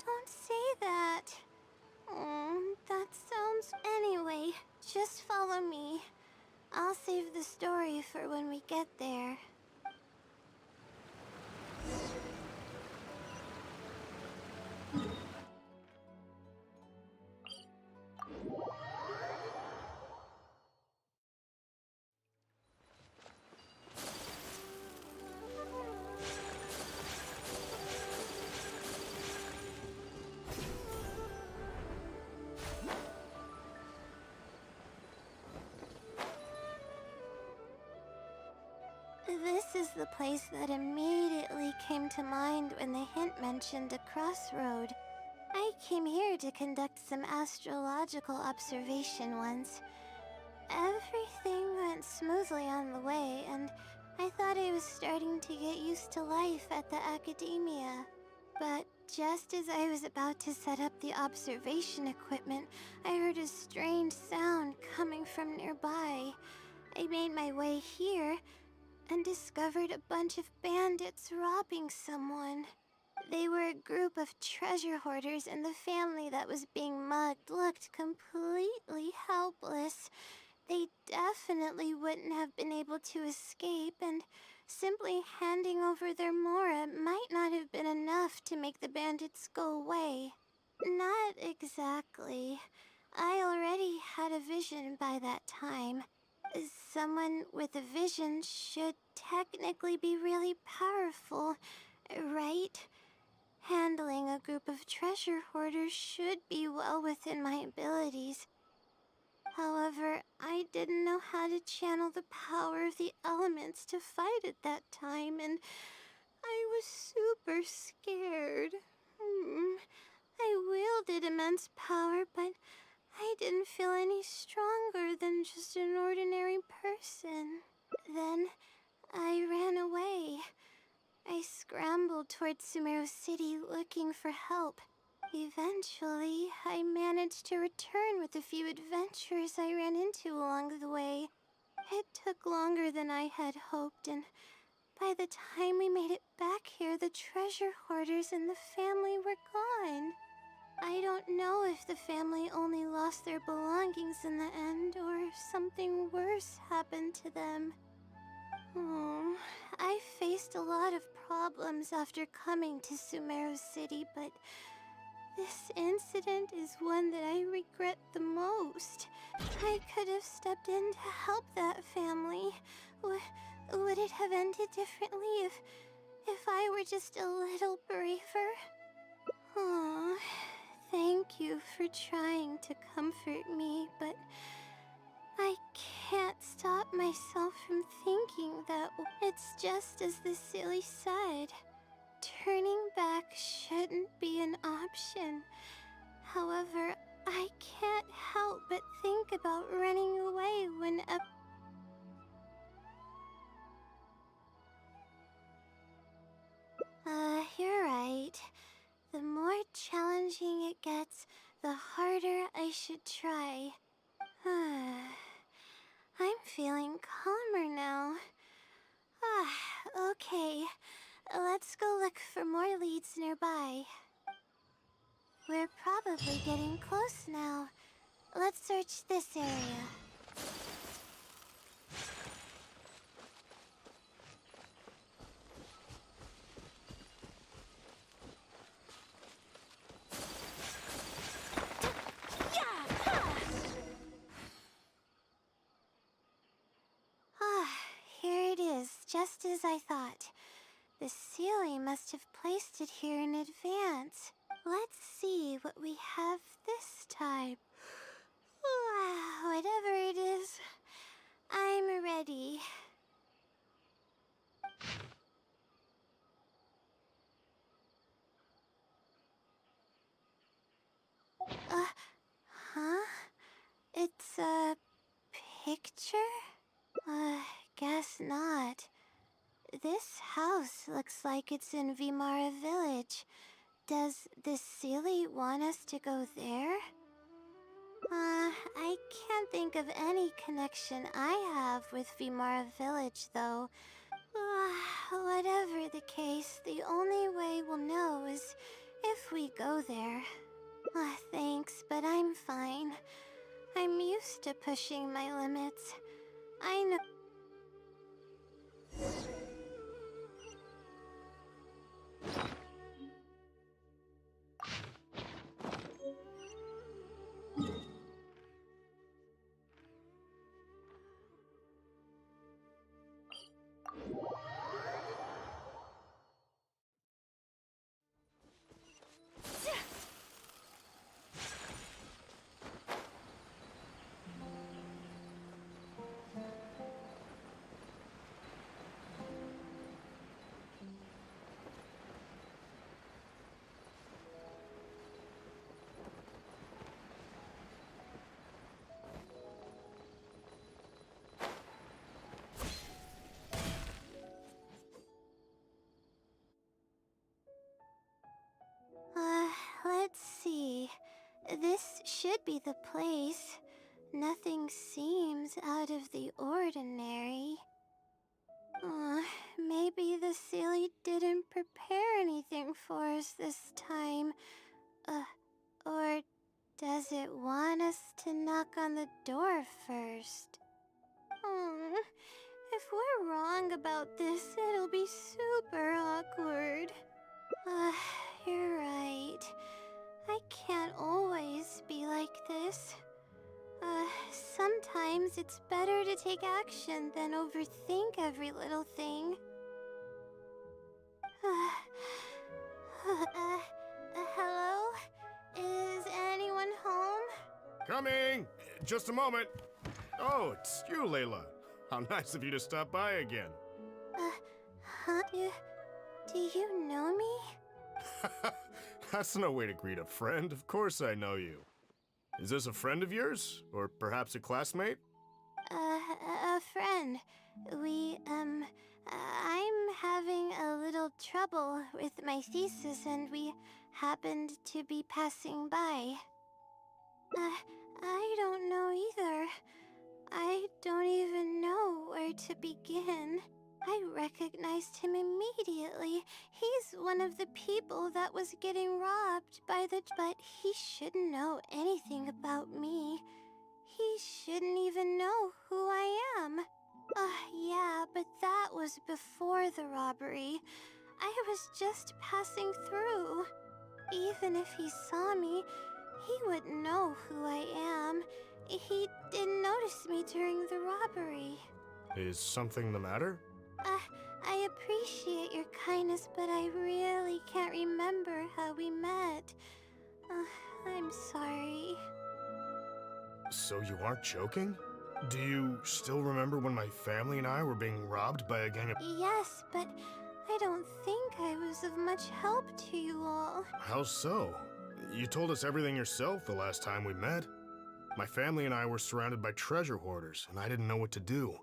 [SPEAKER 1] Don't say that. That sounds... Anyway, just follow me. I'll save the story for when we get there. is the place that immediately came to mind when the hint mentioned a crossroad. I came here to conduct some astrological observation once. Everything went smoothly on the way, and I thought I was starting to get used to life at the academia. But just as I was about to set up the observation equipment, I heard a strange sound coming from nearby. I made my way here and discovered a bunch of bandits robbing someone. They were a group of treasure hoarders, and the family that was being mugged looked completely helpless. They definitely wouldn't have been able to escape, and simply handing over their Mora might not have been enough to make the bandits go away. Not exactly. I already had a vision by that time. Someone with a vision should technically be really powerful, right? Handling a group of treasure hoarders should be well within my abilities. However, I didn't know how to channel the power of the elements to fight at that time, and I was super scared. I wielded immense power, but I didn't feel any stronger than just an ordinary person. Then I ran away. I scrambled towards Sumeru City looking for help. Eventually, I managed to return with a few adventurers I ran into along the way. It took longer than I had hoped, and by the time we made it back here, the treasure hoarders and the family were gone. I don't know if the family only lost their belongings in the end, or if something worse happened to them. I faced a lot of problems after coming to Sumeru City, but this incident is one that I regret the most. I could have stepped in to help that family. Would it have ended differently if I were just a little braver? Aw, thank you for trying to comfort me, but I can't stop myself from thinking that it's just as the silly said. Turning back shouldn't be an option. However, I can't help but think about running away whenever... You're right. The more challenging it gets, the harder I should try. I'm feeling calmer now. Okay. Let's go look for more leads nearby. We're probably getting close now. Let's search this area. Here it is, just as I thought. The Sealy must have placed it here in advance. Let's see what we have this time. Whatever it is, I'm ready. Huh? It's a picture? Guess not. This house looks like it's in Vimara Village. Does the Sealy want us to go there? I can't think of any connection I have with Vimara Village, though. Whatever the case, the only way we'll know is if we go there. Thanks, but I'm fine. I'm used to pushing my limits. I know... should be the place. Nothing seems out of the ordinary. Maybe the Sealy didn't prepare anything for us this time. Or does it want us to knock on the door first? If we're wrong about this, it'll be super awkward. You're right. I can't always be like this. Sometimes it's better to take action than overthink every little thing. Hello? Is anyone home?
[SPEAKER 7] Coming! Just a moment. Oh, it's you, Layla. How nice of you to stop by again.
[SPEAKER 1] Huh? Do you know me?
[SPEAKER 7] That's no way to greet a friend. Of course I know you. Is this a friend of yours? Or perhaps a classmate?
[SPEAKER 1] A friend. I'm having a little trouble with my thesis and we happened to be passing by. I don't know either. I don't even know where to begin. I recognized him immediately. He's one of the people that was getting robbed by the... But he shouldn't know anything about me. He shouldn't even know who I am. Yeah, but that was before the robbery. I was just passing through. Even if he saw me, he wouldn't know who I am. He didn't notice me during the robbery.
[SPEAKER 7] Is something the matter?
[SPEAKER 1] I appreciate your kindness, but I really can't remember how we met. I'm sorry.
[SPEAKER 7] So you aren't joking? Do you still remember when my family and I were being robbed by a gang of...
[SPEAKER 1] Yes, but I don't think I was of much help to you all.
[SPEAKER 7] How so? You told us everything yourself the last time we met. My family and I were surrounded by treasure hoarders, and I didn't know what to do.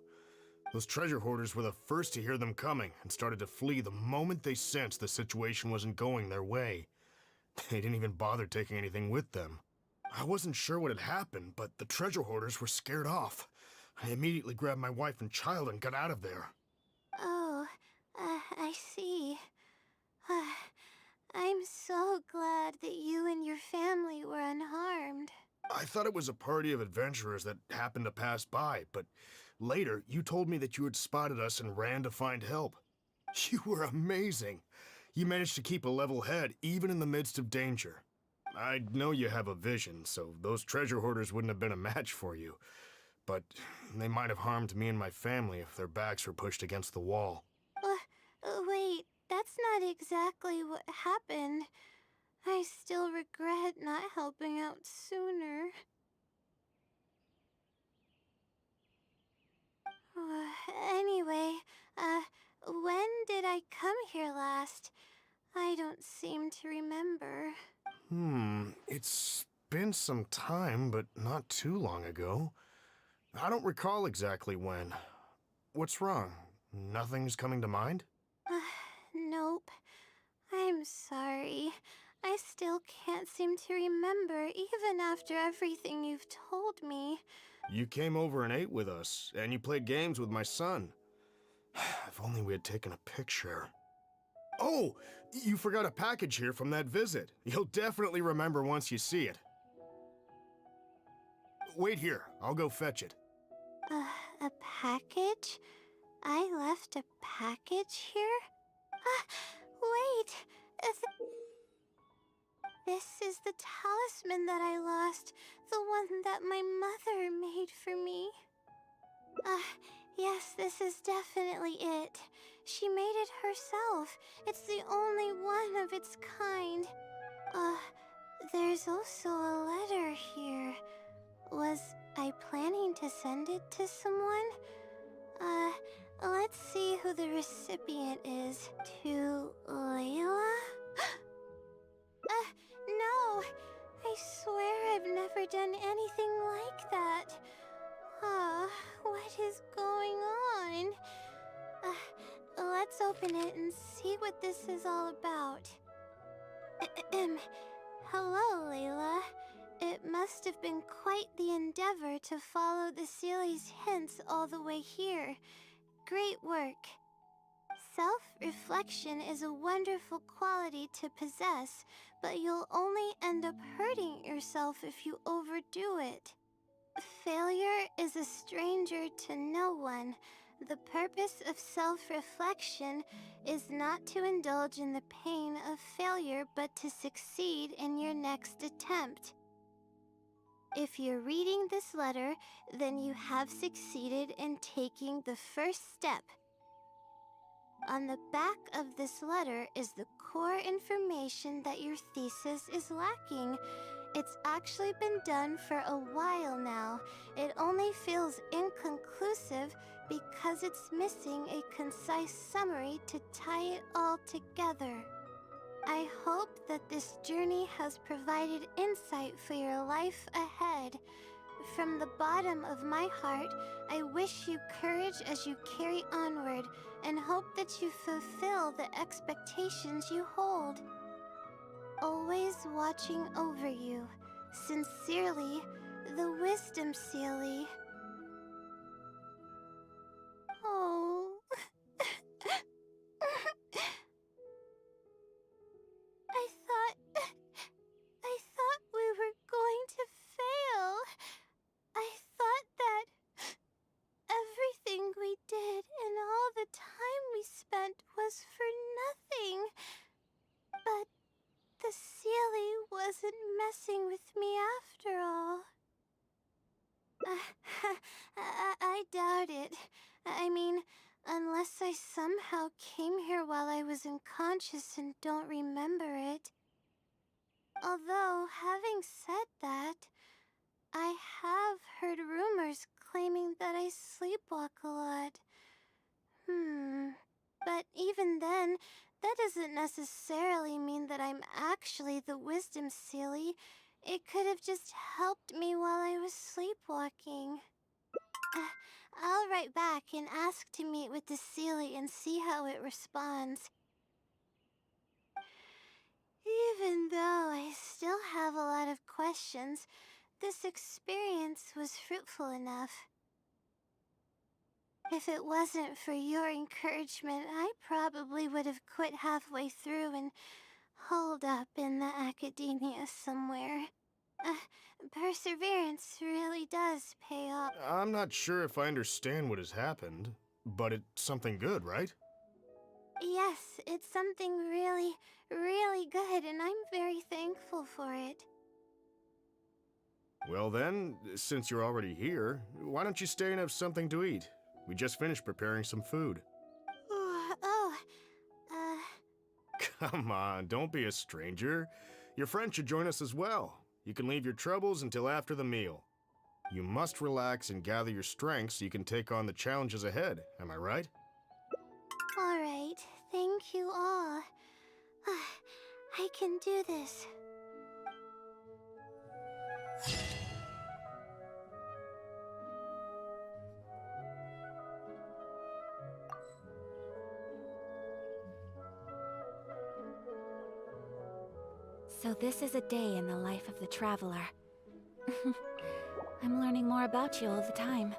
[SPEAKER 7] Those treasure hoarders were the first to hear them coming and started to flee the moment they sensed the situation wasn't going their way. They didn't even bother taking anything with them. I wasn't sure what had happened, but the treasure hoarders were scared off. I immediately grabbed my wife and child and got out of there.
[SPEAKER 1] Oh, I see. I'm so glad that you and your family were unharmed.
[SPEAKER 7] I thought it was a party of adventurers that happened to pass by, but later you told me that you had spotted us and ran to find help. You were amazing. You managed to keep a level head even in the midst of danger. I know you have a vision, so those treasure hoarders wouldn't have been a match for you. But they might have harmed me and my family if their backs were pushed against the wall.
[SPEAKER 1] Wait, that's not exactly what happened. I still regret not helping out sooner. Anyway, when did I come here last? I don't seem to remember.
[SPEAKER 7] It's been some time, but not too long ago. I don't recall exactly when. What's wrong? Nothing's coming to mind?
[SPEAKER 1] Nope. I'm sorry. I still can't seem to remember, even after everything you've told me.
[SPEAKER 7] You came over and ate with us, and you played games with my son. If only we had taken a picture. Oh! You forgot a package here from that visit. You'll definitely remember once you see it. Wait here. I'll go fetch it.
[SPEAKER 1] A package? I left a package here? Wait! This is the talisman that I lost. The one that my mother made for me. Yes, this is definitely it. She made it herself. It's the only one of its kind. There's also a letter here. Was I planning to send it to someone? Let's see who the recipient is. To Layla? No! I swear I've never done anything like that. What is going on? Let's open it and see what this is all about. Hello, Layla. It must have been quite the endeavor to follow the Sealy's hints all the way here. Great work. Self-reflection is a wonderful quality to possess, but you'll only end up hurting yourself if you overdo it. Failure is a stranger to no one. The purpose of self-reflection is not to indulge in the pain of failure, but to succeed in your next attempt. If you're reading this letter, then you have succeeded in taking the first step. On the back of this letter is the core information that your thesis is lacking. It's actually been done for a while now. It only feels inconclusive because it's missing a concise summary to tie it all together. I hope that this journey has provided insight for your life ahead. From the bottom of my heart, I wish you courage as you carry onward, and hope that you fulfill the expectations you hold. Always watching over you. Sincerely, the Wisdom Sealy. Oh. I thought we were going to fail. I thought that everything we did and all the time we spent was for nothing. But the Sealy wasn't messing with me after all. I doubt it. I mean, unless I somehow came here while I was unconscious and don't remember it. Although, having said that, I have heard rumors claiming that I sleepwalk a lot. But even then, that doesn't necessarily mean that I'm actually the Wisdom Sealy. It could have just helped me while I was sleepwalking. I'll write back and ask to meet with the Sealy and see how it responds. Even though I still have a lot of questions, this experience was fruitful enough. If it wasn't for your encouragement, I probably would have quit halfway through and holed up in the academia somewhere. Perseverance really does pay off.
[SPEAKER 7] I'm not sure if I understand what has happened, but it's something good, right?
[SPEAKER 1] Yes, it's something really, really good, and I'm very thankful for it.
[SPEAKER 7] Well then, since you're already here, why don't you stay and have something to eat? We just finished preparing some food. Come on, don't be a stranger. Your friend should join us as well. You can leave your troubles until after the meal. You must relax and gather your strength so you can take on the challenges ahead, am I right?
[SPEAKER 1] All right, thank you all. I can do this.
[SPEAKER 8] So this is a day in the life of the traveler. I'm learning more about you all the time.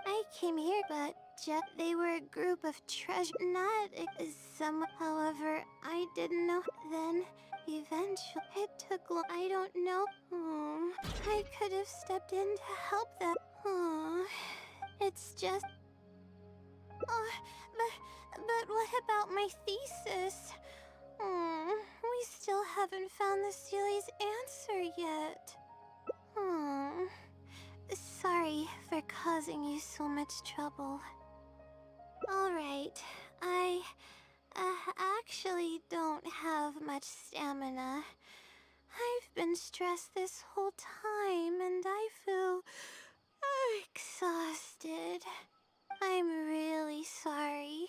[SPEAKER 8] I came here, but they were a group of treasure, not some. However, I didn't know then. Eventually, it took I don't know. I could have stepped in to help them. It's just... But what about my thesis? We still haven't found the Sealy's answer yet. Sorry for causing you so much trouble. Alright, I actually don't have much stamina. I've been stressed this whole time and I feel exhausted. I'm really sorry.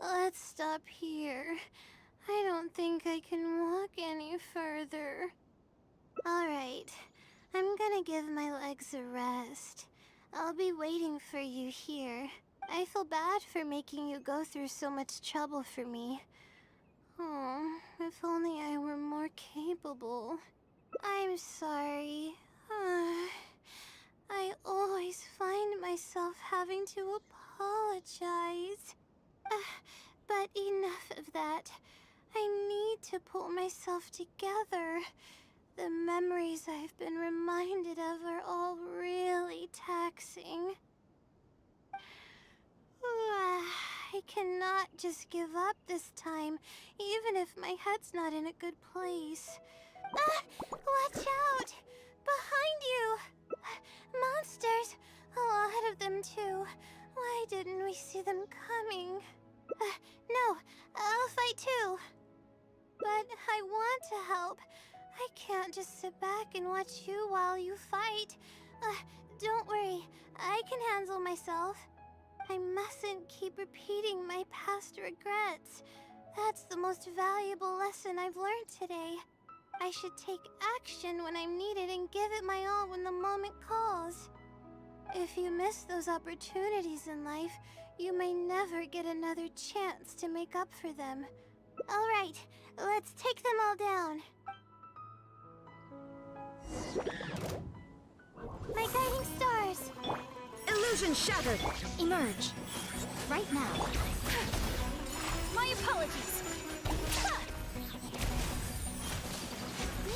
[SPEAKER 8] Let's stop here. I don't think I can walk any further. Alright, I'm gonna give my legs a rest. I'll be waiting for you here. I feel bad for making you go through so much trouble for me. Oh, if only I were more capable. I'm sorry. I always find myself having to apologize. But enough of that. I need to pull myself together. The memories I've been reminded of are all really taxing. I cannot just give up this time, even if my head's not in a good place. Watch out! Behind you! Monsters! A lot of them too. Why didn't we see them coming? No, I'll fight too. But I want to help. I can't just sit back and watch you while you fight. Don't worry, I can handle myself. I mustn't keep repeating my past regrets. That's the most valuable lesson I've learned today. I should take action when I'm needed and give it my all when the moment calls. If you miss those opportunities in life, you may never get another chance to make up for them. Alright, let's take them all down. My guiding stars!
[SPEAKER 9] Illusion shattered! Emerge! Right now.
[SPEAKER 6] My apologies. Ha!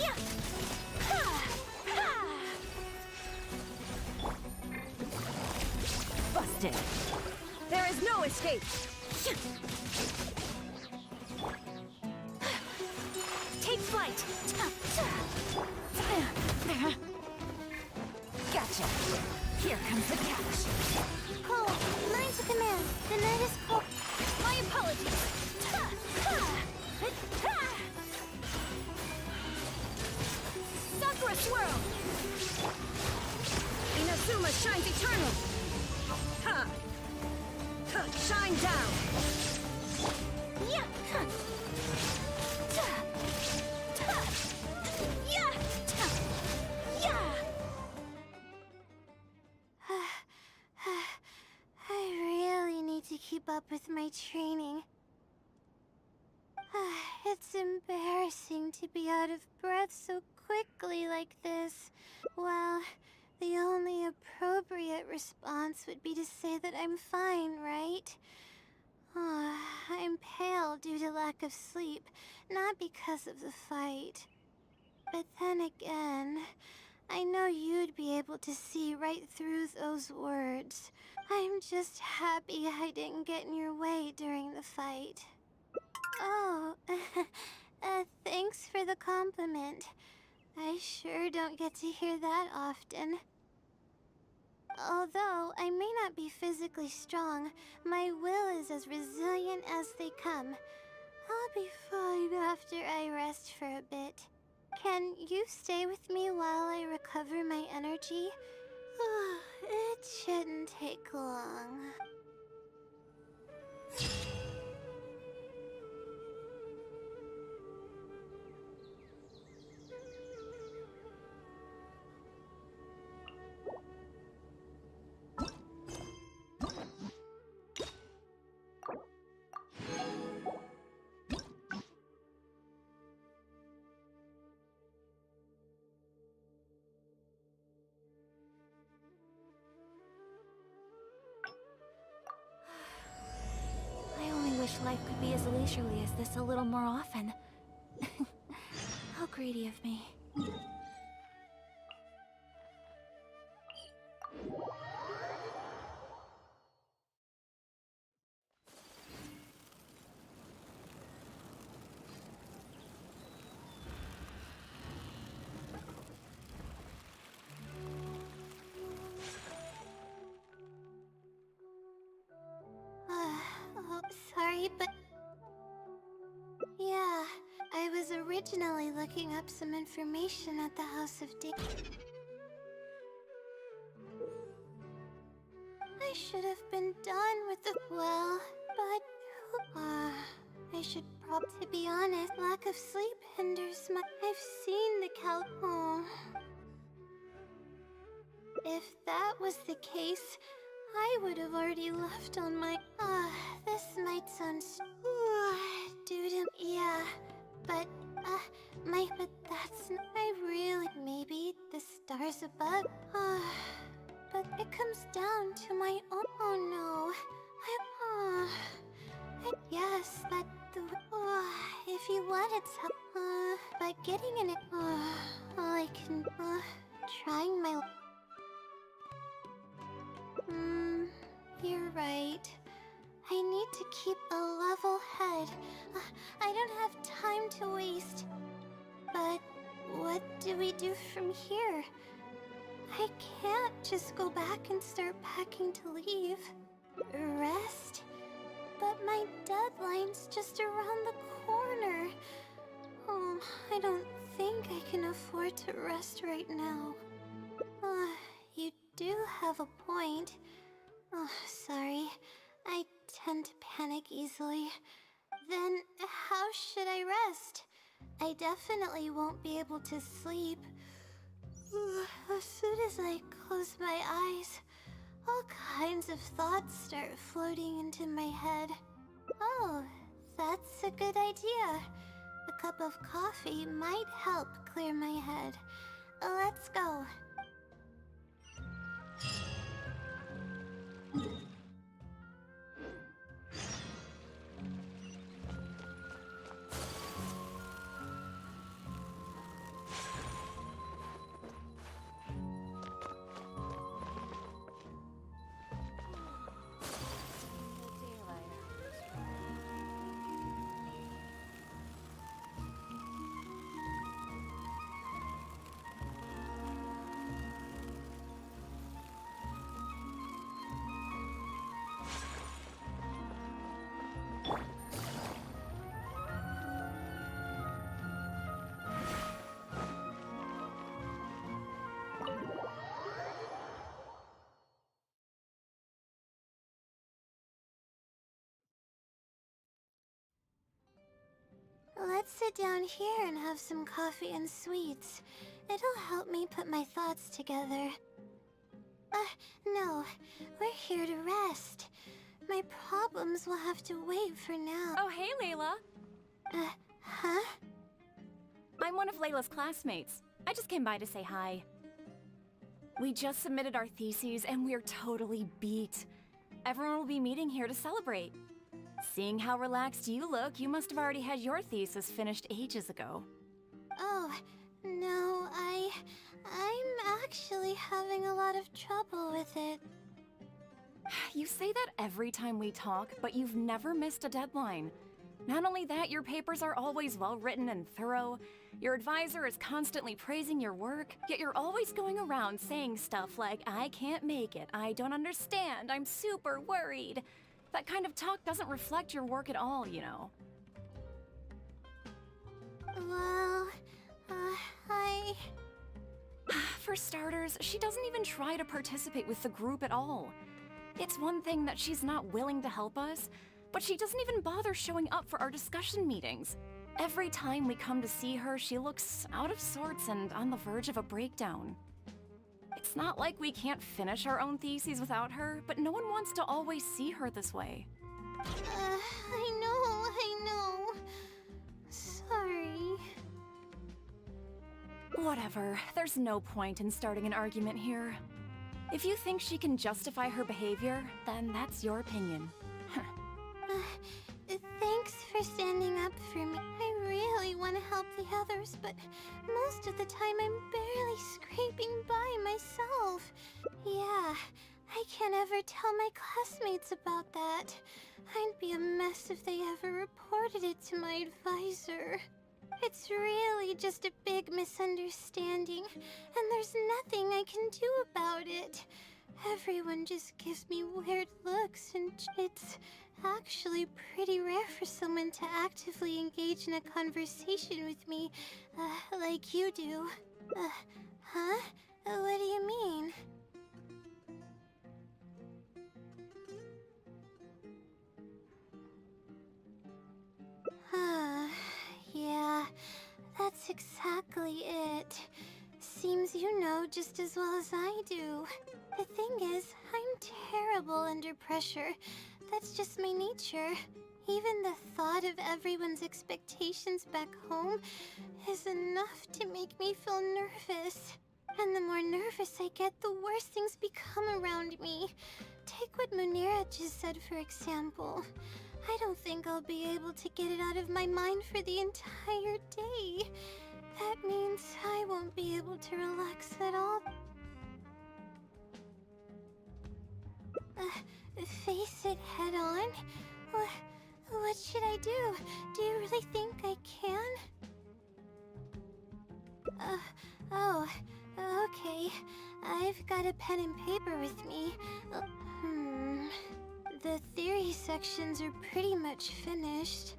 [SPEAKER 6] Yeah! Ha! Ha!
[SPEAKER 9] Busted! There is no escape! Take flight! Gotcha! Here comes the catch!
[SPEAKER 8] Cole, mine to command. The night is cold.
[SPEAKER 6] My apologies. Ha! Ha! Ha!
[SPEAKER 9] Sakura swirl! Inazuma shines eternal! Ha! Ha! Shine down!
[SPEAKER 6] Yeah! Ha! Ta! Ta! Yeah! Ta! Yeah!
[SPEAKER 8] I really need to keep up with my training. It's embarrassing to be out of breath so quickly like this. Well, the only appropriate response would be to say that I'm fine, right? I'm pale due to lack of sleep, not because of the fight. But then again, I know you'd be able to see right through those words. I'm just happy I didn't get in your way during the fight. Oh, thanks for the compliment. I sure don't get to hear that often. Although I may not be physically strong, my will is as resilient as they come. I'll be fine after I rest for a bit. Can you stay with me while I recover my energy? It shouldn't take long.
[SPEAKER 6] life could be as leisurely as this a little more often. How greedy of me.
[SPEAKER 8] Oh, sorry, but... Yeah, I was originally looking up some information at the House of Dana. I should have been done with the... Well, but... I should to be honest, lack of sleep hinders my... I've seen the cow... Oh. If that was the case, I would have already left on my... this might sound... Dude, yeah, but, but that's... I really... Maybe the stars above... but it comes down to my own... Oh no, yes, but the... if you wanted some... but getting in it... all I can... trying my... You're right. I need to keep a level head. I don't have time to waste. But what do we do from here? I can't just go back and start packing to leave. Rest? But my deadline's just around the corner. Oh, I don't think I can afford to rest right now. You do have a point. Oh, sorry. I tend to panic easily. Then, how should I rest? I definitely won't be able to sleep. As soon as I close my eyes, all kinds of thoughts start floating into my head. Oh, that's a good idea. A cup of coffee might help clear my head. Let's go. Let's sit down here and have some coffee and sweets. It'll help me put my thoughts together. No. We're here to rest. My problems will have to wait for now.
[SPEAKER 9] Oh, hey, Layla.
[SPEAKER 8] Huh?
[SPEAKER 9] I'm one of Layla's classmates. I just came by to say hi. We just submitted our theses and we're totally beat. Everyone will be meeting here to celebrate. Seeing how relaxed you look, you must have already had your thesis finished ages ago.
[SPEAKER 8] Oh, no, I'm actually having a lot of trouble with it.
[SPEAKER 9] You say that every time we talk, but you've never missed a deadline. Not only that, your papers are always well written and thorough. Your advisor is constantly praising your work, yet you're always going around saying stuff like, I can't make it, I don't understand, I'm super worried. That kind of talk doesn't reflect your work at all, you know.
[SPEAKER 8] Well,
[SPEAKER 9] For starters, she doesn't even try to participate with the group at all. It's one thing that she's not willing to help us, but she doesn't even bother showing up for our discussion meetings. Every time we come to see her, she looks out of sorts and on the verge of a breakdown. It's not like we can't finish our own theses without her, but no one wants to always see her this way.
[SPEAKER 8] I know. Sorry.
[SPEAKER 9] Whatever, there's no point in starting an argument here. If you think she can justify her behavior, then that's your opinion.
[SPEAKER 8] for standing up for me. I really want to help the others, but most of the time I'm barely scraping by myself. Yeah, I can't ever tell my classmates about that. I'd be a mess if they ever reported it to my advisor. It's really just a big misunderstanding, and there's nothing I can do about it. Everyone just gives me weird looks, and it's actually pretty rare for someone to actively engage in a conversation with me, like you do. Huh? What do you mean? Yeah, that's exactly it. Seems you know just as well as I do. The thing is, I'm terrible under pressure. That's just my nature. Even the thought of everyone's expectations back home is enough to make me feel nervous. And the more nervous I get, the worse things become around me. Take what Munira just said, for example. I don't think I'll be able to get it out of my mind for the entire day. That means I won't be able to relax at all. Face it head on? What should I do? Do you really think I can? Oh, okay. I've got a pen and paper with me. The theory sections are pretty much finished.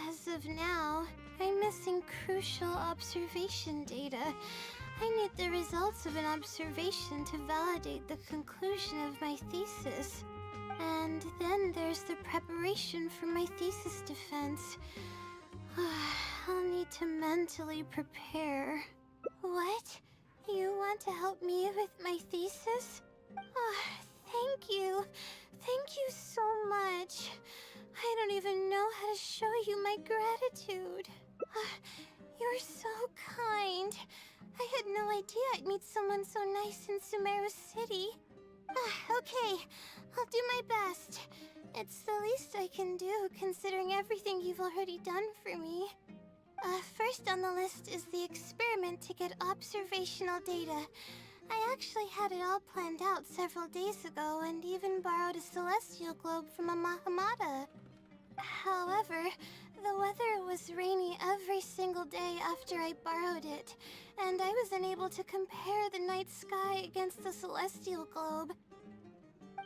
[SPEAKER 8] As of now, I'm missing crucial observation data. I need the results of an observation to validate the conclusion of my thesis. And then there's the preparation for my thesis defense. I'll need to mentally prepare. What? You want to help me with my thesis? Thank you. Thank you so much. I don't even know how to show you my gratitude. You're so kind. I had no idea I'd meet someone so nice in Sumeru City. Okay, I'll do my best. It's the least I can do, considering everything you've already done for me. First on the list is the experiment to get observational data. I actually had it all planned out several days ago and even borrowed a celestial globe from a Mahamata. However, the weather was rainy every single day after I borrowed it, and I was unable to compare the night sky against the celestial globe.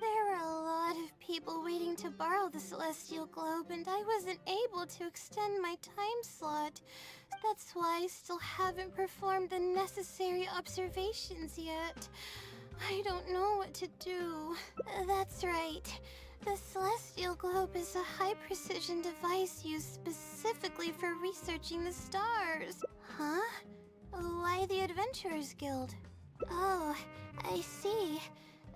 [SPEAKER 8] There were a lot of people waiting to borrow the celestial globe, and I wasn't able to extend my time slot. That's why I still haven't performed the necessary observations yet. I don't know what to do. That's right. The celestial globe is a high-precision device used specifically for researching the stars. Huh? Why the Adventurers Guild? Oh, I see.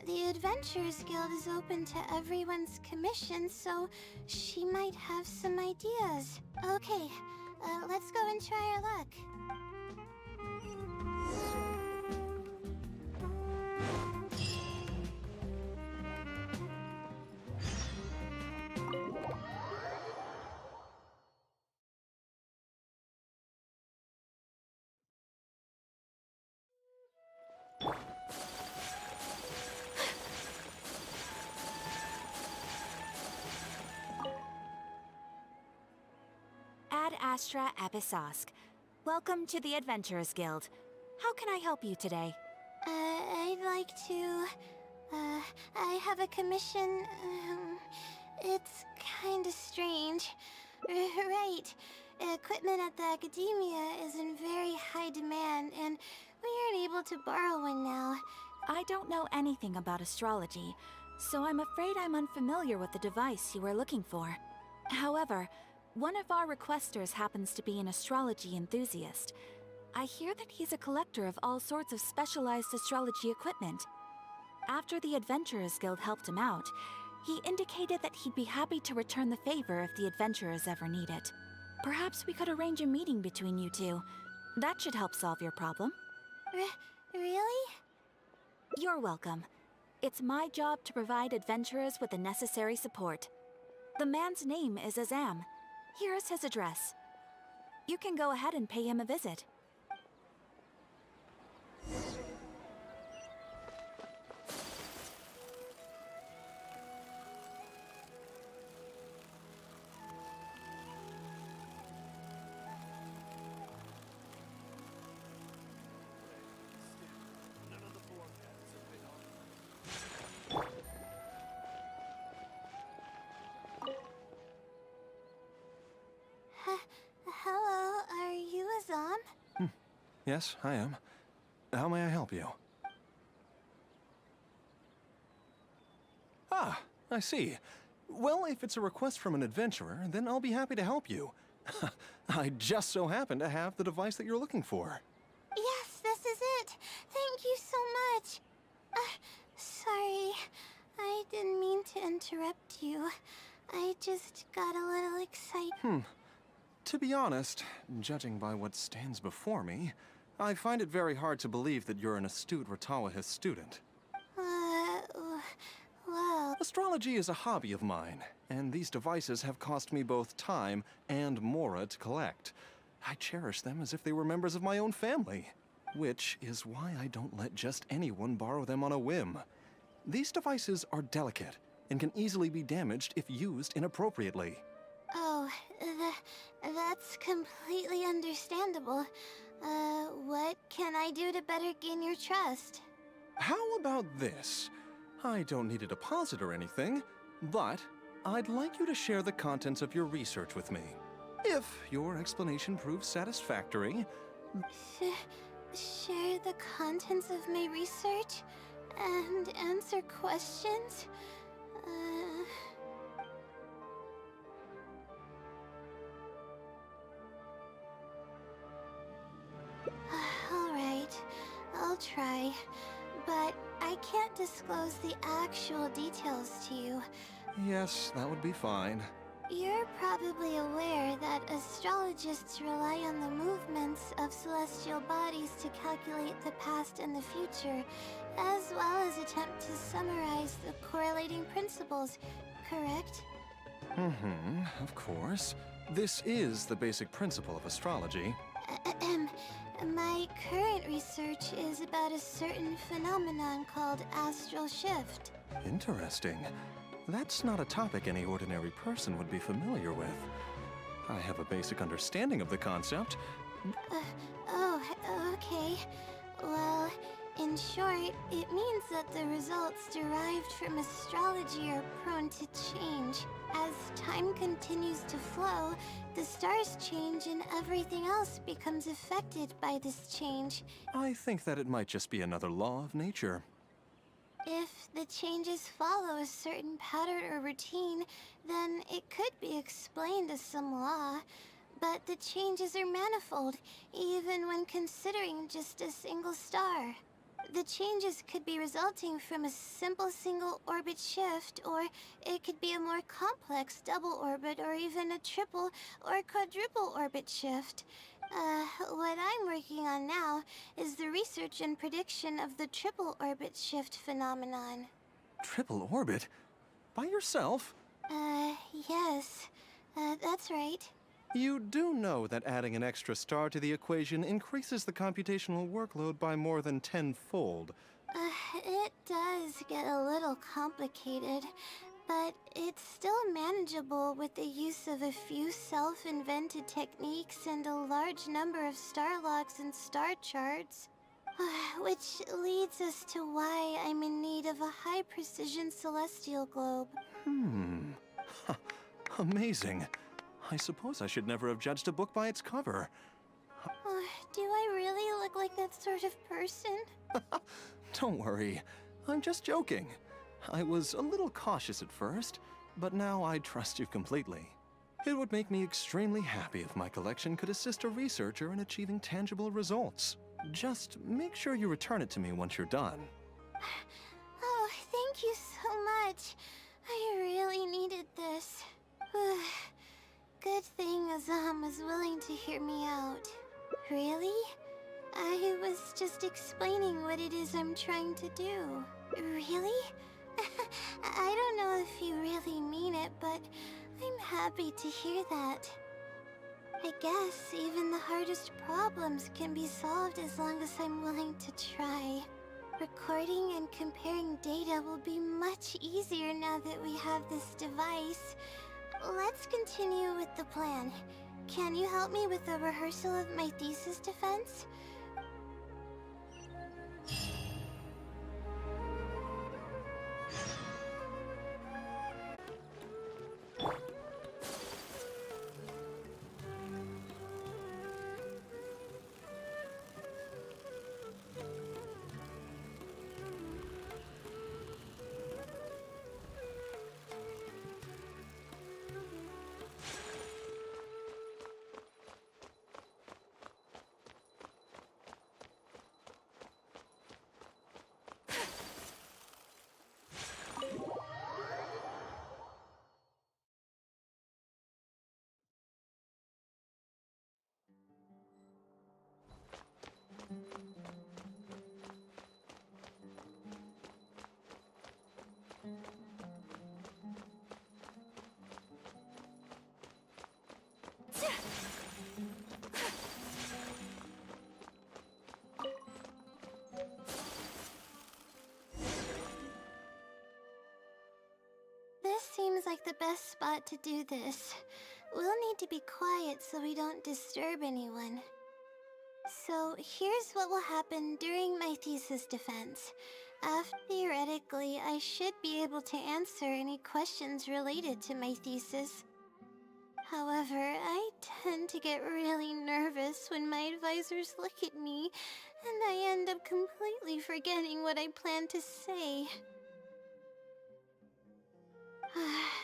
[SPEAKER 8] The Adventurers Guild is open to everyone's commission, so she might have some ideas. Okay, let's go and try our luck.
[SPEAKER 6] Ad Astra Abyssosque. Welcome to the Adventurers Guild. How can I help you today?
[SPEAKER 8] I'd like to... I have a commission... it's kinda strange. Right. Equipment at the Academia is in very high demand, and we aren't able to borrow one now.
[SPEAKER 6] I don't know anything about astrology, so I'm afraid I'm unfamiliar with the device you are looking for. However, one of our requesters happens to be an astrology enthusiast. I hear that he's a collector of all sorts of specialized astrology equipment. After the Adventurers Guild helped him out, he indicated that he'd be happy to return the favor if the adventurers ever need it. Perhaps we could arrange a meeting between you two. That should help solve your problem.
[SPEAKER 8] Really?
[SPEAKER 6] You're welcome. It's my job to provide adventurers with the necessary support. The man's name is Azam. Here is his address. You can go ahead and pay him a visit.
[SPEAKER 8] Hello, are you Azam?
[SPEAKER 10] Yes, I am. How may I help you? Ah, I see. Well, if it's a request from an adventurer, then I'll be happy to help you. I just so happen to have the device that you're looking for.
[SPEAKER 8] Yes, this is it. Thank you so much. Sorry, I didn't mean to interrupt you. I just got a little excited.
[SPEAKER 10] To be honest, judging by what stands before me, I find it very hard to believe that you're an astute Ratawahist student.
[SPEAKER 8] Well...
[SPEAKER 10] Astrology is a hobby of mine, and these devices have cost me both time and mora to collect. I cherish them as if they were members of my own family, which is why I don't let just anyone borrow them on a whim. These devices are delicate and can easily be damaged if used inappropriately.
[SPEAKER 8] Oh, that's completely understandable. What can I do to better gain your trust?
[SPEAKER 10] How about this? I don't need a deposit or anything, but I'd like you to share the contents of your research with me. If your explanation proves satisfactory...
[SPEAKER 8] Share the contents of my research and answer questions? Alright, I'll try. But I can't disclose the actual details to you.
[SPEAKER 10] Yes, that would be fine.
[SPEAKER 8] You're probably aware that astrologists rely on the movements of celestial bodies to calculate the past and the future, as well as attempt to summarize the correlating principles, correct?
[SPEAKER 10] Of course. This is the basic principle of astrology.
[SPEAKER 8] My current research is about a certain phenomenon called astral shift.
[SPEAKER 10] Interesting. That's not a topic any ordinary person would be familiar with. I have a basic understanding of the concept.
[SPEAKER 8] Okay. Well, in short, it means that the results derived from astrology are prone to change. As time continues to flow, the stars change and everything else becomes affected by this change.
[SPEAKER 10] I think that it might just be another law of nature.
[SPEAKER 8] If the changes follow a certain pattern or routine, then it could be explained as some law. But the changes are manifold, even when considering just a single star. The changes could be resulting from a simple single orbit shift, or it could be a more complex double orbit, or even a triple or quadruple orbit shift. What I'm working on now is the research and prediction of the triple orbit shift phenomenon.
[SPEAKER 10] Triple orbit? By yourself?
[SPEAKER 8] Yes. That's right.
[SPEAKER 10] You do know that adding an extra star to the equation increases the computational workload by more than 10-fold.
[SPEAKER 8] It does get a little complicated, but it's still manageable with the use of a few self-invented techniques and a large number of star logs and star charts. Which leads us to why I'm in need of a high-precision celestial globe.
[SPEAKER 10] Amazing. I suppose I should never have judged a book by its cover.
[SPEAKER 8] Do I really look like that sort of person?
[SPEAKER 10] Don't worry. I'm just joking. I was a little cautious at first, but now I trust you completely. It would make me extremely happy if my collection could assist a researcher in achieving tangible results. Just make sure you return it to me once you're done.
[SPEAKER 8] Oh, thank you so much. I really needed this. Good thing Azam was willing to hear me out. Really? I was just explaining what it is I'm trying to do. Really? I don't know if you really mean it, but I'm happy to hear that. I guess even the hardest problems can be solved as long as I'm willing to try. Recording and comparing data will be much easier now that we have this device. Let's continue with the plan. Can you help me with the rehearsal of my thesis defense? This seems like the best spot to do this. We'll need to be quiet so we don't disturb anyone. So here's what will happen during my thesis defense. Theoretically, I should be able to answer any questions related to my thesis. However, I tend to get really nervous when my advisors look at me, and I end up completely forgetting what I plan to say.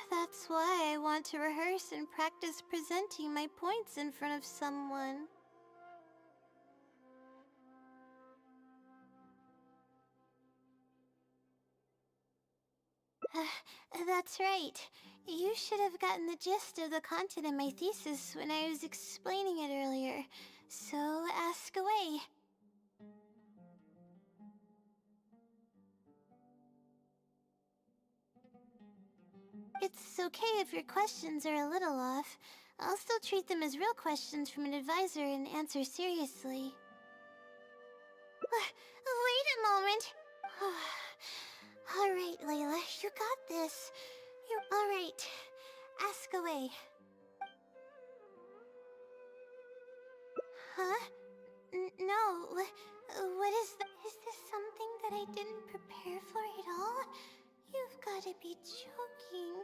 [SPEAKER 8] That's why I want to rehearse and practice presenting my points in front of someone. That's right. You should have gotten the gist of the content of my thesis when I was explaining it earlier. So ask away. It's okay if your questions are a little off. I'll still treat them as real questions from an advisor and answer seriously. Wait a moment. Alright, Layla, you got this. You're alright. Ask away. Huh? No. What is that? Is this something that I didn't prepare for at all? You've gotta be joking.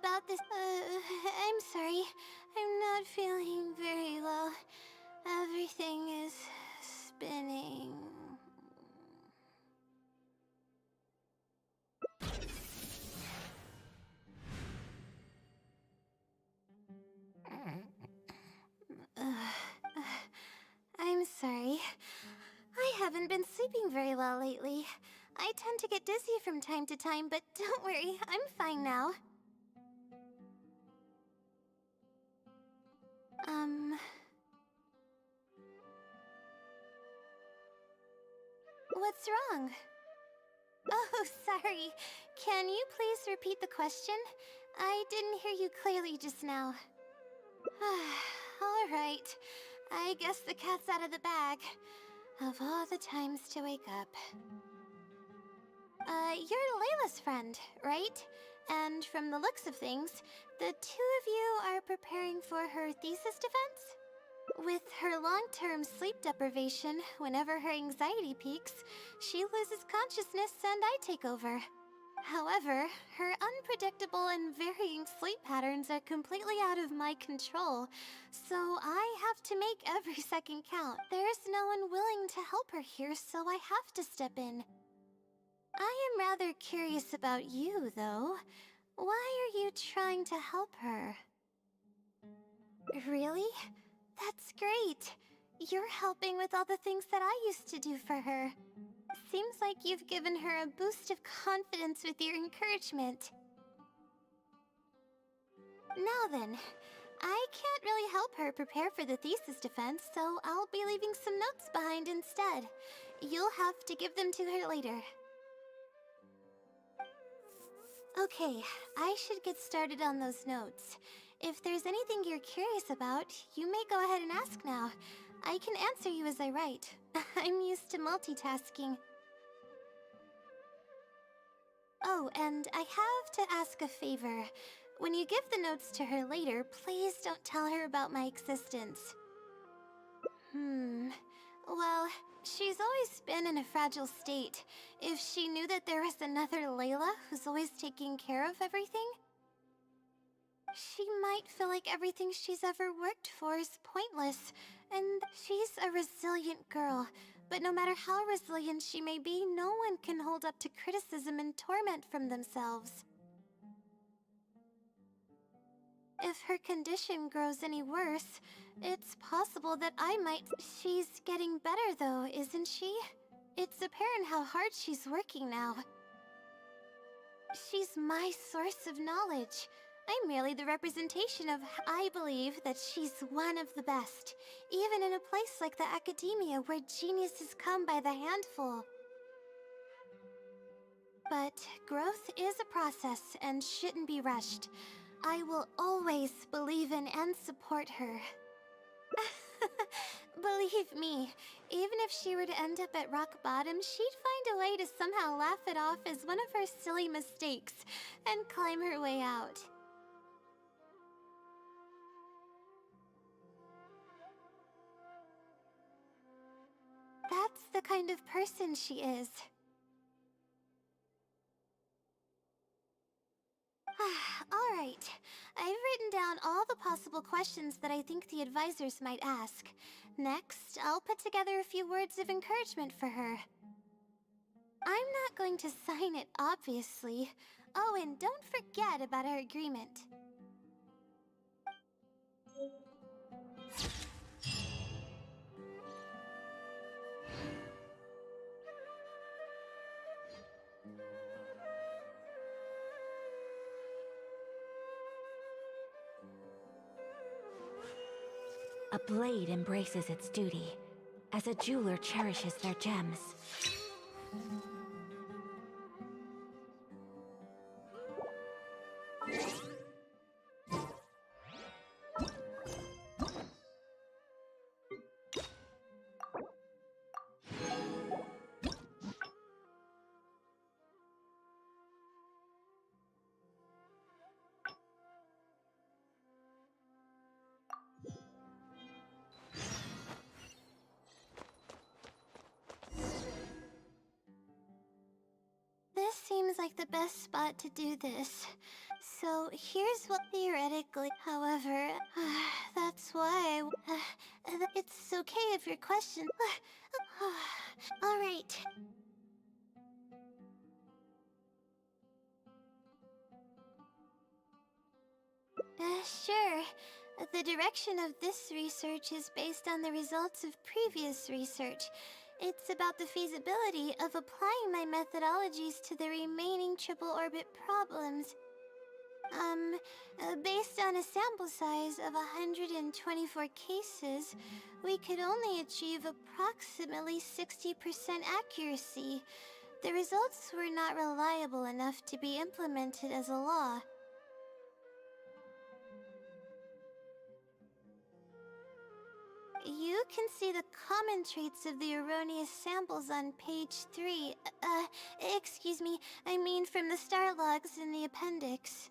[SPEAKER 8] About this, I'm sorry. I'm not feeling very well. Everything is spinning. I'm sorry. I haven't been sleeping very well lately. I tend to get dizzy from time to time, but don't worry, I'm fine now. What's wrong? Oh, sorry. Can you please repeat the question? I didn't hear you clearly just now. All right. I guess the cat's out of the bag. Of all the times to wake up. You're Layla's friend, right? And from the looks of things, the two of you are preparing for her thesis defense? With her long-term sleep deprivation, whenever her anxiety peaks, she loses consciousness and I take over. However, her unpredictable and varying sleep patterns are completely out of my control, so I have to make every second count. There's no one willing to help her here, so I have to step in. I am rather curious about you, though. Why are you trying to help her? Really? That's great. You're helping with all the things that I used to do for her. Seems like you've given her a boost of confidence with your encouragement. Now then,
[SPEAKER 1] I can't really help her prepare for the thesis defense, so I'll be leaving some notes behind instead. You'll have to give them to her later. Okay, I should get started on those notes. If there's anything you're curious about, you may go ahead and ask now. I can answer you as I write. I'm used to multitasking. Oh, and I have to ask a favor. When you give the notes to her later, please don't tell her about my existence. Well, she's always been in a fragile state. If she knew that there was another Layla who's always taking care of everything, she might feel like everything she's ever worked for is pointless. And she's a resilient girl. But no matter how resilient she may be, no one can hold up to criticism and torment from themselves. If her condition grows any worse, it's possible that I might... She's getting better though, isn't she? It's apparent how hard she's working now. She's my source of knowledge. I'm merely the representation of... I believe that she's one of the best, even in a place like the academia where geniuses come by the handful. But growth is a process and shouldn't be rushed. I will always believe in and support her. Believe me, even if she were to end up at rock bottom, she'd find a way to somehow laugh it off as one of her silly mistakes and climb her way out. That's the kind of person she is. Alright, I've written down all the possible questions that I think the advisors might ask. Next, I'll put together a few words of encouragement for her. I'm not going to sign it, obviously. Oh, and don't forget about our agreement.
[SPEAKER 6] A blade embraces its duty, as a jeweler cherishes their gems.
[SPEAKER 1] This seems like the best spot to do this. So here's what theoretically, however, that's why it's okay if your question... Alright. Sure. The direction of this research is based on the results of previous research. It's about the feasibility of applying my methodologies to the remaining triple orbit problems. Based on a sample size of 124 cases, we could only achieve approximately 60% accuracy. The results were not reliable enough to be implemented as a law. You can see the common traits of the erroneous samples on page 3. Excuse me, I mean from the star logs in the appendix.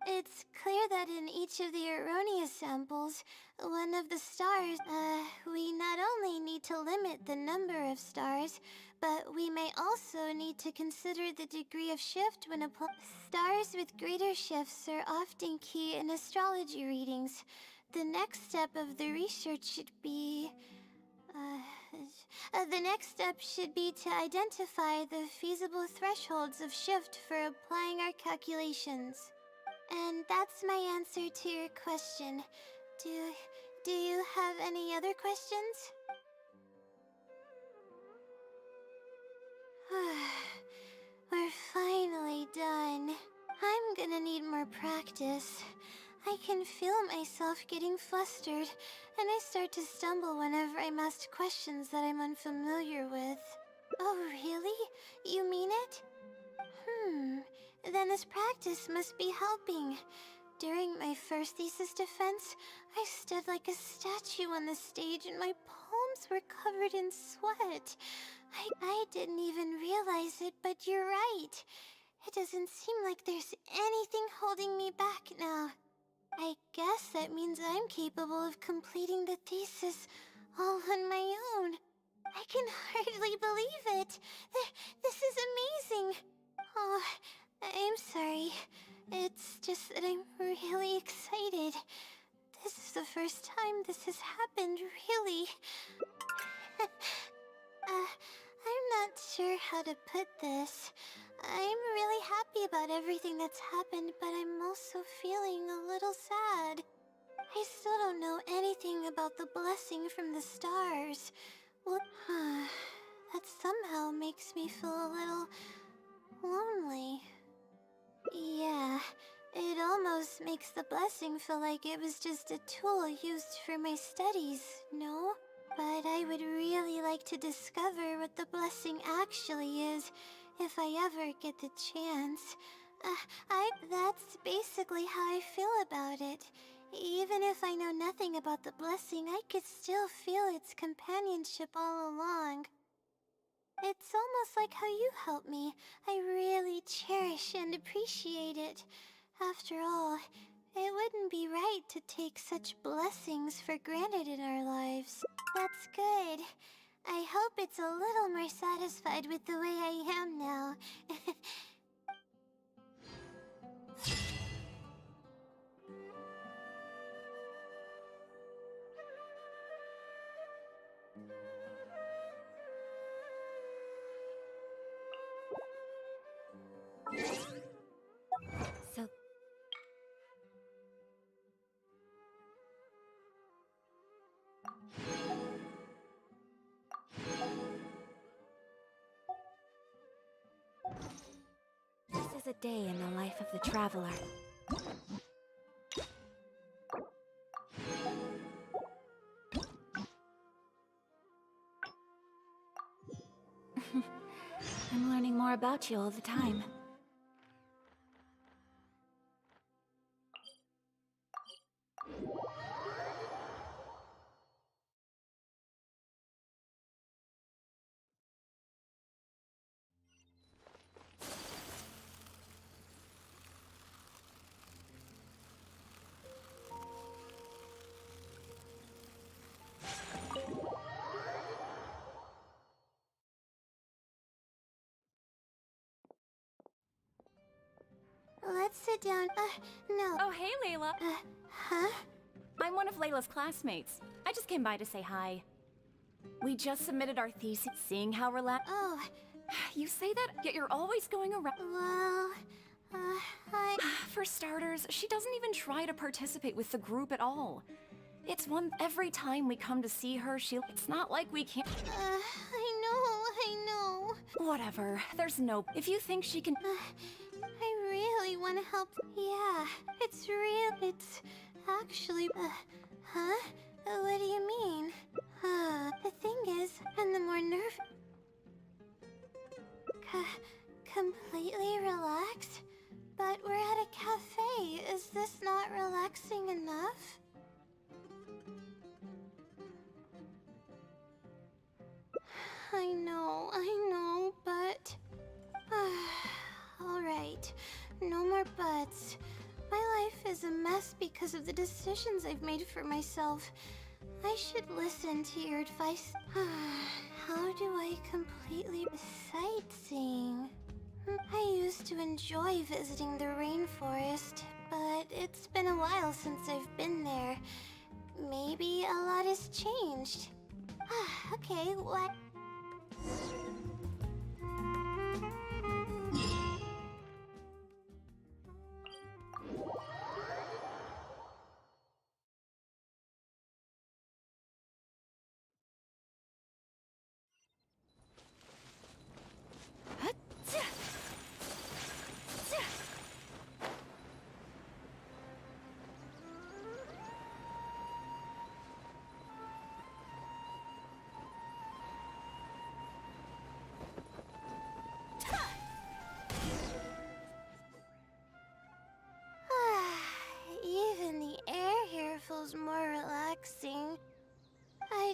[SPEAKER 1] It's clear that in each of the erroneous samples, one of the stars, we not only need to limit the number of stars, but we may also need to consider the degree of shift when applying. Stars with greater shifts are often key in astrology readings. The next step of the research should be... the next step should be to identify the feasible thresholds of shift for applying our calculations. And that's my answer to your question. Do you have any other questions? We're finally done. I'm gonna need more practice.
[SPEAKER 8] I can feel myself getting flustered, and I start to stumble whenever I'm asked questions that I'm unfamiliar with. Oh, really? You mean it? Then this practice must be helping. During my first thesis defense, I stood like a statue on the stage and my palms were covered in sweat. I didn't even realize it, but you're right. It doesn't seem like there's anything holding me back now. I guess that means I'm capable of completing the thesis all on my own. I can hardly believe it. This is amazing. Oh, I'm sorry. It's just that I'm really excited. This is the first time this has happened, really. I'm not sure how to put this. I'm really happy about everything that's happened, but I'm also feeling a little sad. I still don't know anything about the blessing from the stars. Well, that somehow makes me feel a little lonely. Yeah, it almost makes the blessing feel like it was just a tool used for my studies, no? But I would really like to discover what the blessing actually is, if I ever get the chance. That's basically how I feel about it. Even if I know nothing about the blessing, I could still feel its companionship all along. It's almost like how you helped me. I really cherish and appreciate it. After all, it wouldn't be right to take such blessings for granted in our lives. That's good. I hope it's a little more satisfied with the way I am now.
[SPEAKER 6] So... This is a day in the life of the traveler. I'm learning more about you all the time.
[SPEAKER 8] Let's sit down. No.
[SPEAKER 9] Oh, hey, Layla.
[SPEAKER 8] Huh?
[SPEAKER 9] I'm one of Layla's classmates. I just came by to say hi. We just submitted our thesis, seeing how relaxed...
[SPEAKER 8] Oh,
[SPEAKER 9] You say that, yet you're always going around...
[SPEAKER 8] well,
[SPEAKER 9] For starters, she doesn't even try to participate with the group at all. It's every time we come to see her, it's not like we can't...
[SPEAKER 8] I know.
[SPEAKER 9] Whatever, there's no... If you think she can...
[SPEAKER 8] I really want to help. Yeah, it's real. It's actually, huh? What do you mean? The thing is, and the more completely relaxed? But we're at a cafe. Is this not relaxing enough? I know, but... Alright, no more buts. My life is a mess because of the decisions I've made for myself. I should listen to your advice. How do I completely sightseeing? I used to enjoy visiting the rainforest, but it's been a while since I've been there. Maybe a lot has changed. Okay, what?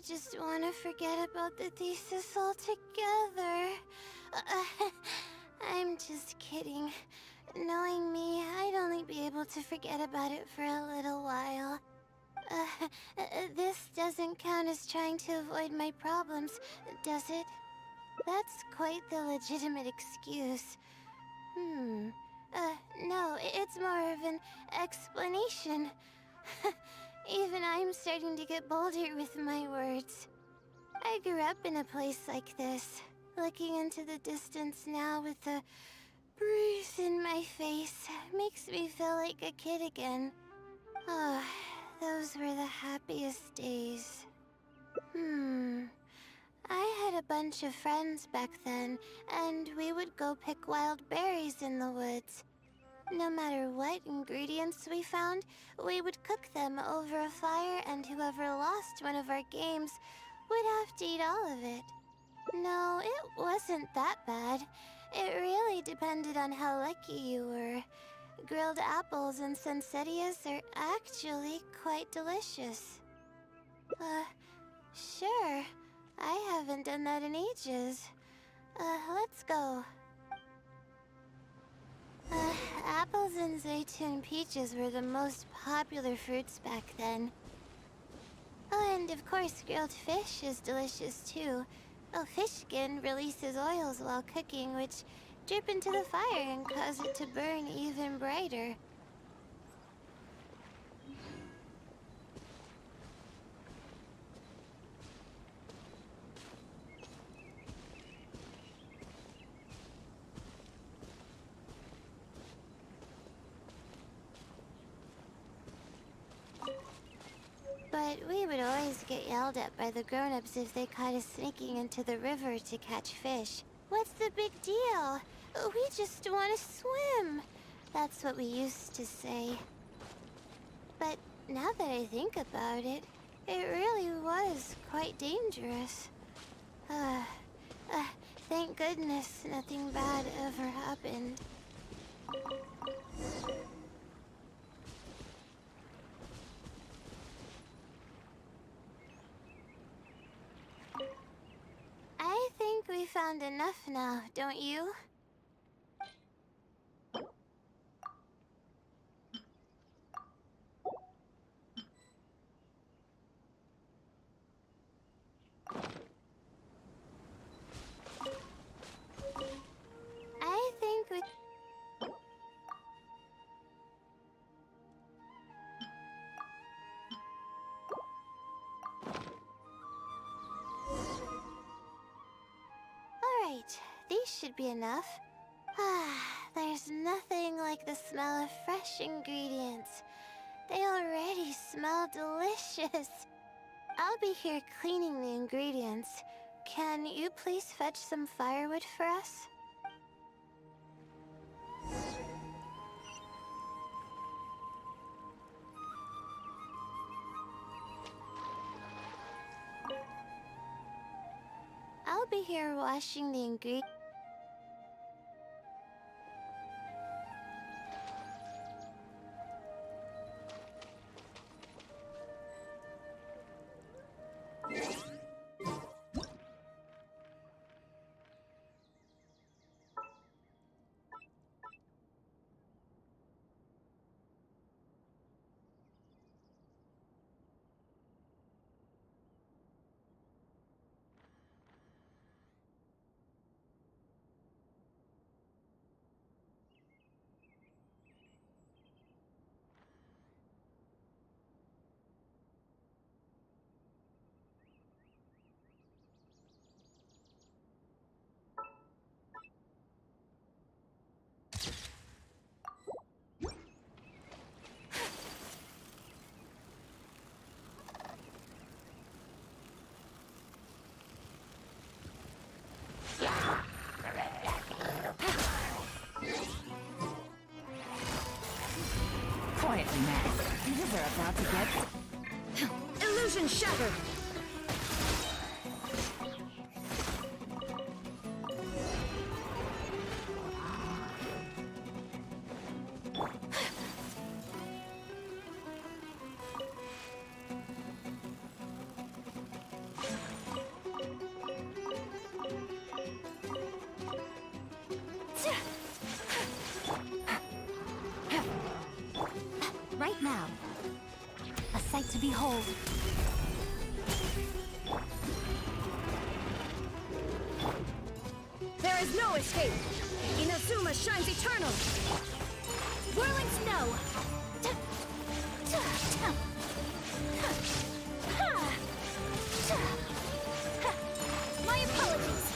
[SPEAKER 8] just want to forget about the thesis altogether. I'm just kidding. Knowing me, I'd only be able to forget about it for a little while. This doesn't count as trying to avoid my problems, does it? That's quite the legitimate excuse. No, it's more of an explanation. Even I'm starting to get bolder with my words. I grew up in a place like this, looking into the distance now with the breeze in my face makes me feel like a kid again. Oh, those were the happiest days. I had a bunch of friends back then, and we would go pick wild berries in the woods. No matter what ingredients we found, we would cook them over a fire, and whoever lost one of our games would have to eat all of it. No, it wasn't that bad. It really depended on how lucky you were. Grilled apples and sunsettias are actually quite delicious. Sure. I haven't done that in ages. Let's go. Apples and zaytun peaches were the most popular fruits back then. Oh, and of course grilled fish is delicious too. Oh, fish skin releases oils while cooking, which drip into the fire and cause it to burn even brighter. But we would always get yelled at by the grown-ups if they caught us sneaking into the river to catch fish. What's the big deal? We just want to swim. That's what we used to say. But now that I think about it, it really was quite dangerous. Thank goodness nothing bad ever happened. I think we found enough now, don't you? I think we... Alright, these should be enough. There's nothing like the smell of fresh ingredients. They already smell delicious. I'll be here cleaning the ingredients. Can you please fetch some firewood for us? I'll be here washing the ingredients.
[SPEAKER 4] Quietly, Max. These are about to get... Illusion shattered!
[SPEAKER 6] sight to behold.
[SPEAKER 11] There is no escape! Inazuma shines eternal!
[SPEAKER 6] Whirling snow! My apologies!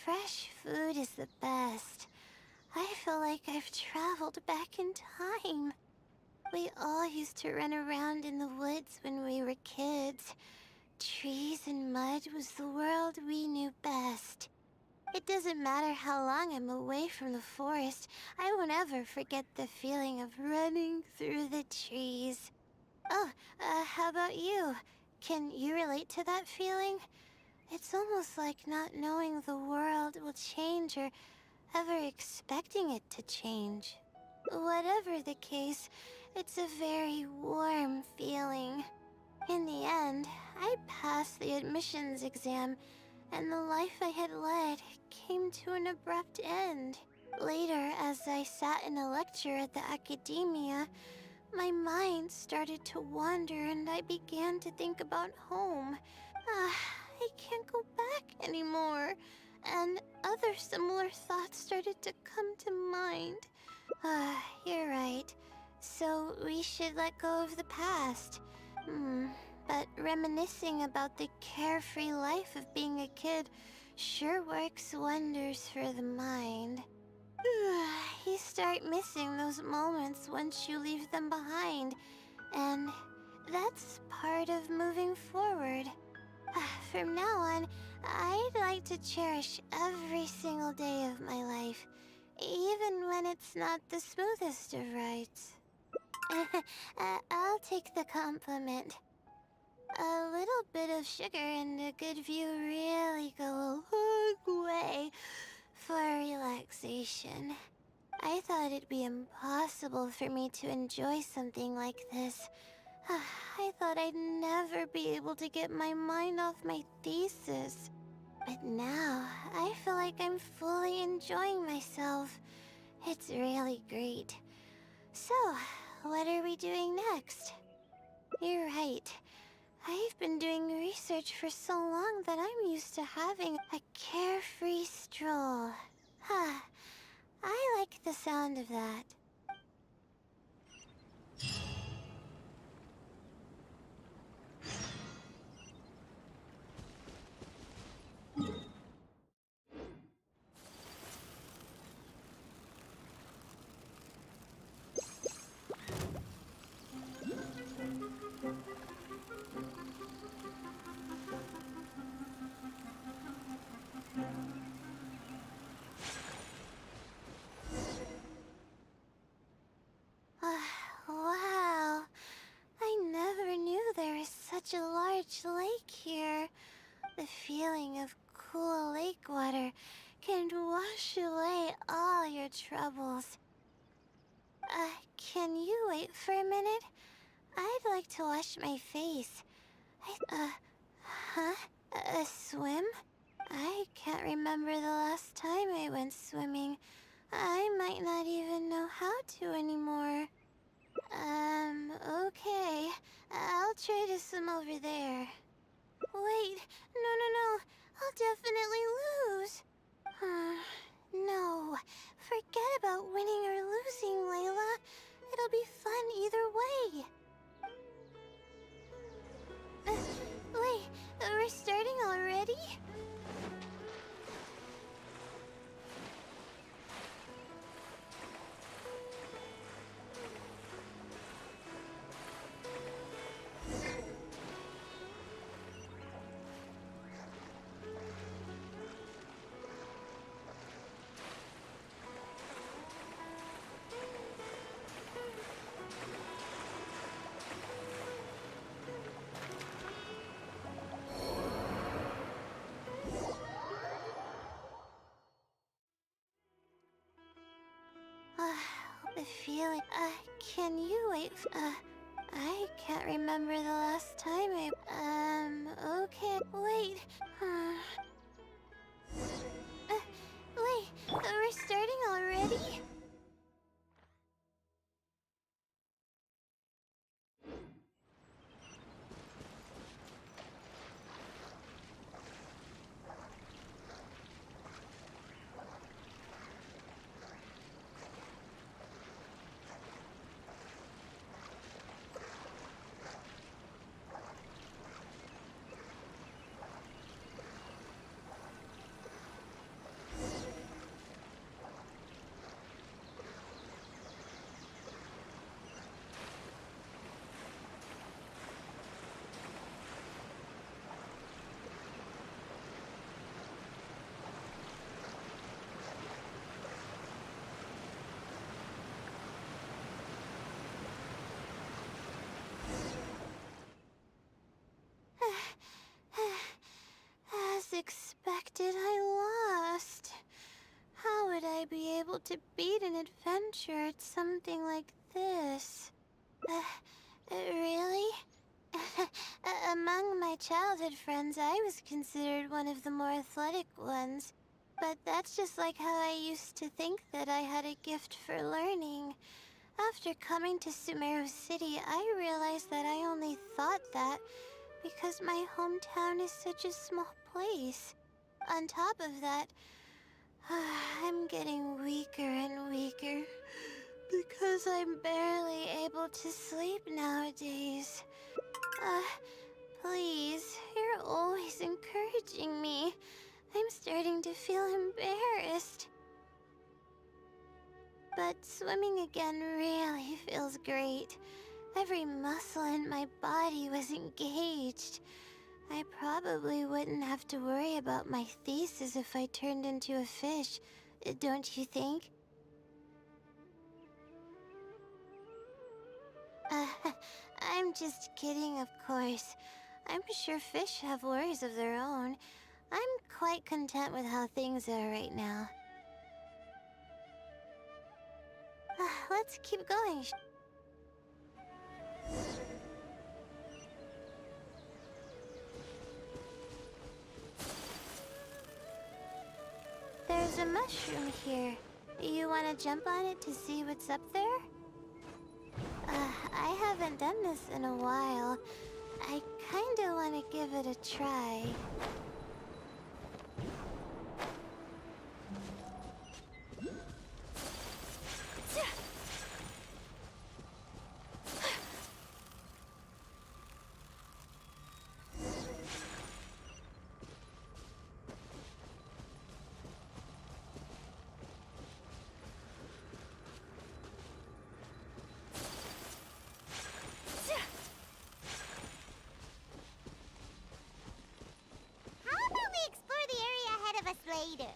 [SPEAKER 8] Fresh food is the best. I feel like I've traveled back in time. We all used to run around in the woods when we were kids. Trees and mud was the world we knew best. It doesn't matter how long I'm away from the forest, I won't ever forget the feeling of running through the trees. Oh, how about you? Can you relate to that feeling? It's almost like not knowing the world will change or ever expecting it to change. Whatever the case, it's a very warm feeling. In the end, I passed the admissions exam, and the life I had led came to an abrupt end. Later, as I sat in a lecture at the academia, my mind started to wander and I began to think about home. I can't go back anymore. And other similar thoughts started to come to mind. You're right. So we should let go of the past. But reminiscing about the carefree life of being a kid sure works wonders for the mind. You start missing those moments once you leave them behind, and that's part of moving forward. From now on, I'd like to cherish every single day of my life, even when it's not the smoothest of rides. I'll take the compliment. A little bit of sugar and a good view really go a long way for relaxation. I thought it'd be impossible for me to enjoy something like this. I thought I'd never be able to get my mind off my thesis. But now, I feel like I'm fully enjoying myself. It's really great. So, what are we doing next? You're right. I've been doing research for so long that I'm used to having a carefree stroll. I like the sound of that. Wow, I never knew there was such a large lake here. The feeling of cool lake water can wash away all your troubles. Can you wait for a minute? I'd like to wash my face. A swim? I can't remember the last time I went swimming. I might not even know how to anymore. Okay. I'll try to swim over there. Wait, no. I'll definitely lose. No. Forget about winning or losing, Layla. It'll be fun either way. Wait, we're starting already? The feeling, can you wait, I can't remember the last time okay, wait. Wait, we're starting already? As expected, I lost. How would I be able to beat an adventure at something like this? Really? Among my childhood friends, I was considered one of the more athletic ones. But that's just like how I used to think that I had a gift for learning. After coming to Sumeru City, I realized that I only thought that because my hometown is such a small place. On top of that, I'm getting weaker and weaker because I'm barely able to sleep nowadays. Please, you're always encouraging me. I'm starting to feel embarrassed. But swimming again really feels great. Every muscle in my body was engaged. I probably wouldn't have to worry about my thesis if I turned into a fish, don't you think? I'm just kidding, of course. I'm sure fish have worries of their own. I'm quite content with how things are right now. Let's keep going. There's a mushroom here. You want to jump on it to see what's up there? I haven't done this in a while. I kinda want to give it a try. Later.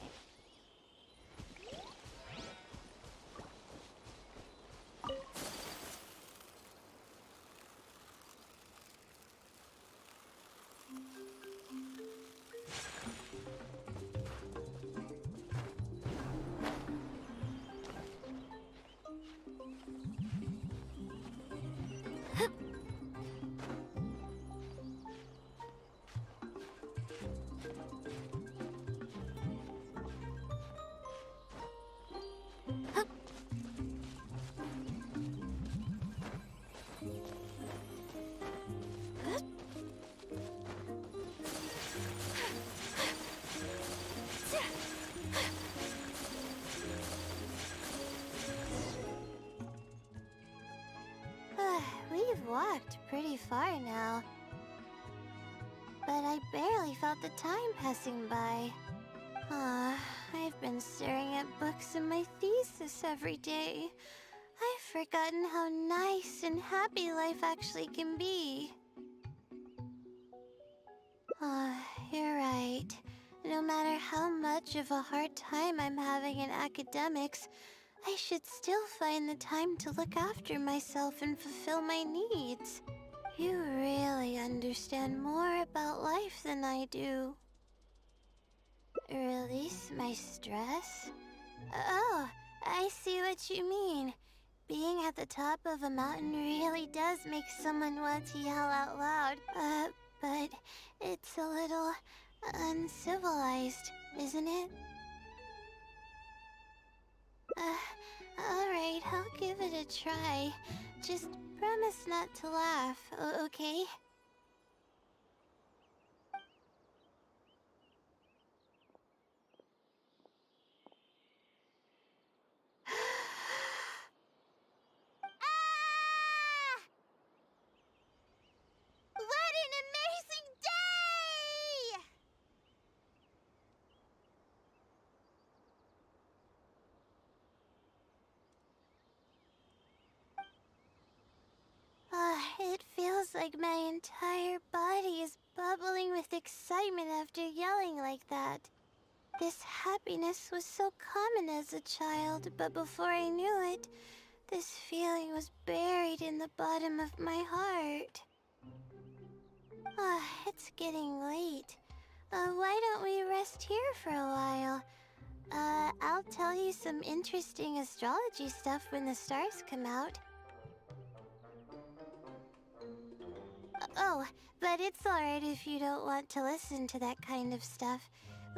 [SPEAKER 8] We've walked pretty far now. But I barely felt the time passing by. I've been staring at books in my thesis every day. I've forgotten how nice and happy life actually can be. You're right. No matter how much of a hard time I'm having in academics, I should still find the time to look after myself and fulfill my needs. You really understand more about life than I do. Release my stress? Oh, I see what you mean. being at the top of a mountain really does make someone want to yell out loud. But it's a little uncivilized, isn't it? Alright, I'll give it a try. Just promise not to laugh, okay? What an amazing day! It feels like my entire body is bubbling with excitement after yelling like that. This happiness was so common as a child, but before I knew it, this feeling was buried in the bottom of my heart. It's getting late. Why don't we rest here for a while? I'll tell you some interesting astrology stuff when the stars come out. Oh, but it's alright if you don't want to listen to that kind of stuff.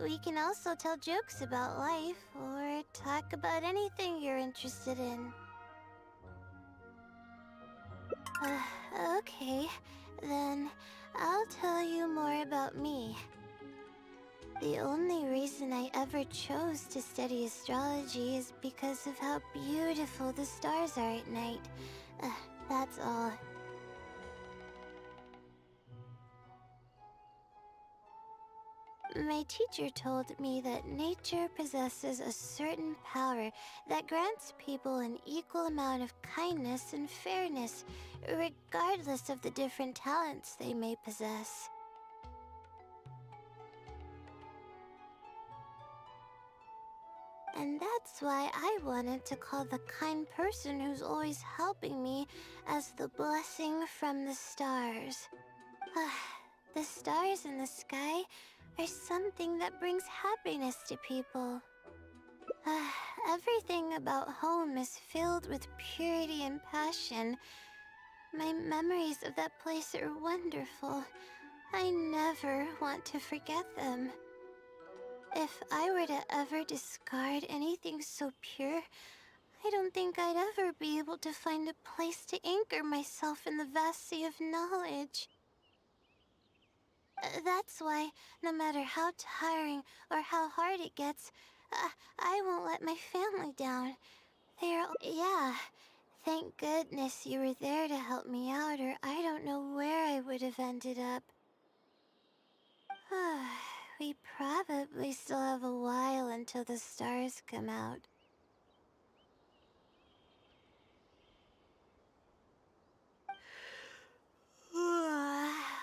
[SPEAKER 8] We can also tell jokes about life, or talk about anything you're interested in. Okay, then I'll tell you more about me. The only reason I ever chose to study astrology is because of how beautiful the stars are at night. That's all. My teacher told me that nature possesses a certain power that grants people an equal amount of kindness and fairness, regardless of the different talents they may possess. And that's why I wanted to call the kind person who's always helping me as the blessing from the stars. The stars in the sky are something that brings happiness to people. Everything about home is filled with purity and passion. My memories of that place are wonderful. I never want to forget them. If I were to ever discard anything so pure, I don't think I'd ever be able to find a place to anchor myself in the vast sea of knowledge. That's why, no matter how tiring or how hard it gets, I won't let my family down. Yeah, thank goodness you were there to help me out, or I don't know where I would have ended up. We probably still have a while until the stars come out.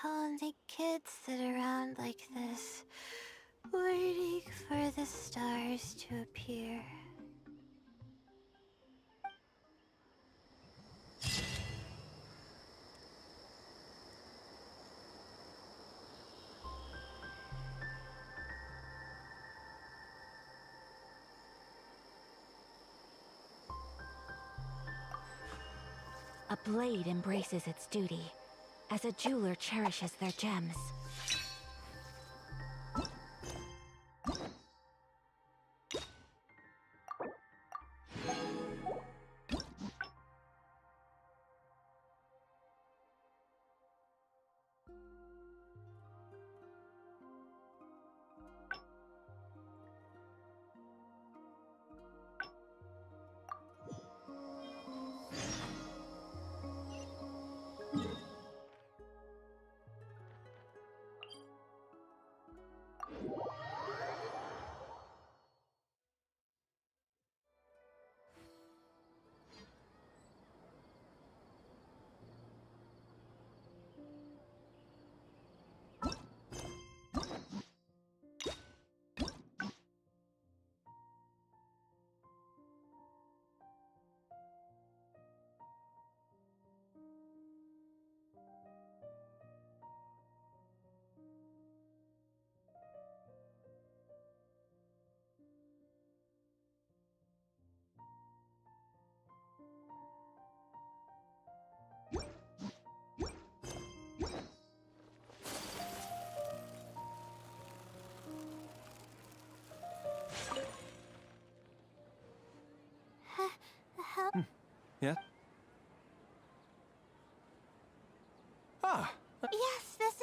[SPEAKER 8] Only kids sit around like this, waiting for the stars to appear.
[SPEAKER 6] A blade embraces its duty, as a jeweler cherishes their gems.
[SPEAKER 8] yes, this,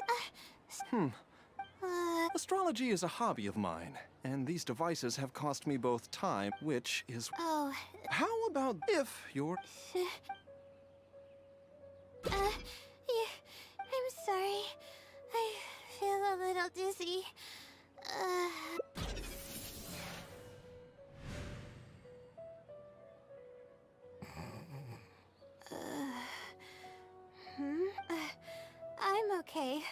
[SPEAKER 10] Astrology is a hobby of mine, and these devices have cost me both time, which is...
[SPEAKER 8] oh,
[SPEAKER 10] How about if you're...
[SPEAKER 8] yeah, I'm sorry. I feel a little dizzy. I'm okay.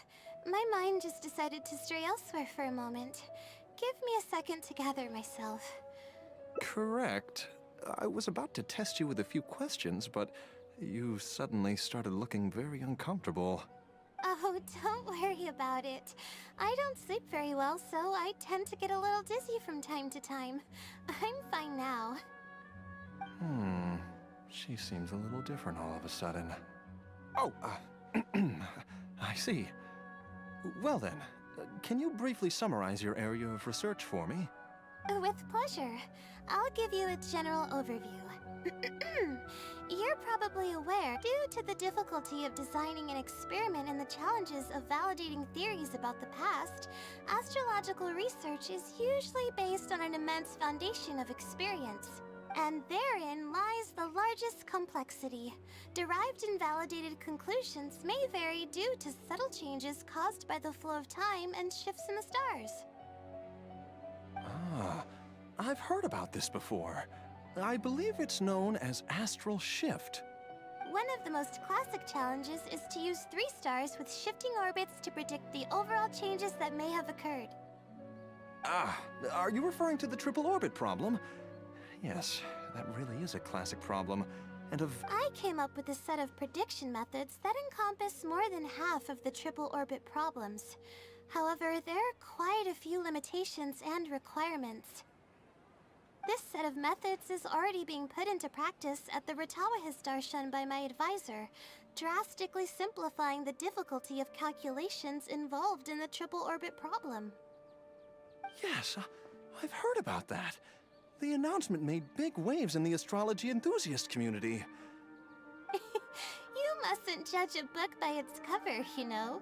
[SPEAKER 8] My mind just decided to stray elsewhere for a moment. Give me a second to gather myself.
[SPEAKER 10] Correct. I was about to test you with a few questions, but you suddenly started looking very uncomfortable.
[SPEAKER 8] Oh, don't worry about it. I don't sleep very well, so I tend to get a little dizzy from time to time. I'm fine now.
[SPEAKER 10] She seems a little different all of a sudden. Oh, I see. Well then, can you briefly summarize your area of research for me?
[SPEAKER 8] With pleasure. I'll give you a general overview. You're probably aware, due to the difficulty of designing an experiment and the challenges of validating theories about the past, astrological research is usually based on an immense foundation of experience. And therein lies the largest complexity. Derived and validated conclusions may vary due to subtle changes caused by the flow of time and shifts in the stars.
[SPEAKER 10] Ah, I've heard about this before. I believe it's known as astral shift.
[SPEAKER 8] One of the most classic challenges is to use 3 stars with shifting orbits to predict the overall changes that may have occurred.
[SPEAKER 10] Ah, are you referring to the triple orbit problem? Yes, that really is a classic problem, and
[SPEAKER 8] I came up with a set of prediction methods that encompass more than half of the triple orbit problems. However, there are quite a few limitations and requirements. This set of methods is already being put into practice at the Ratawa star shun by my advisor, drastically simplifying the difficulty of calculations involved in the triple orbit problem.
[SPEAKER 10] Yes, I've heard about that. The announcement made big waves in the astrology enthusiast community.
[SPEAKER 8] You mustn't judge a book by its cover, you know.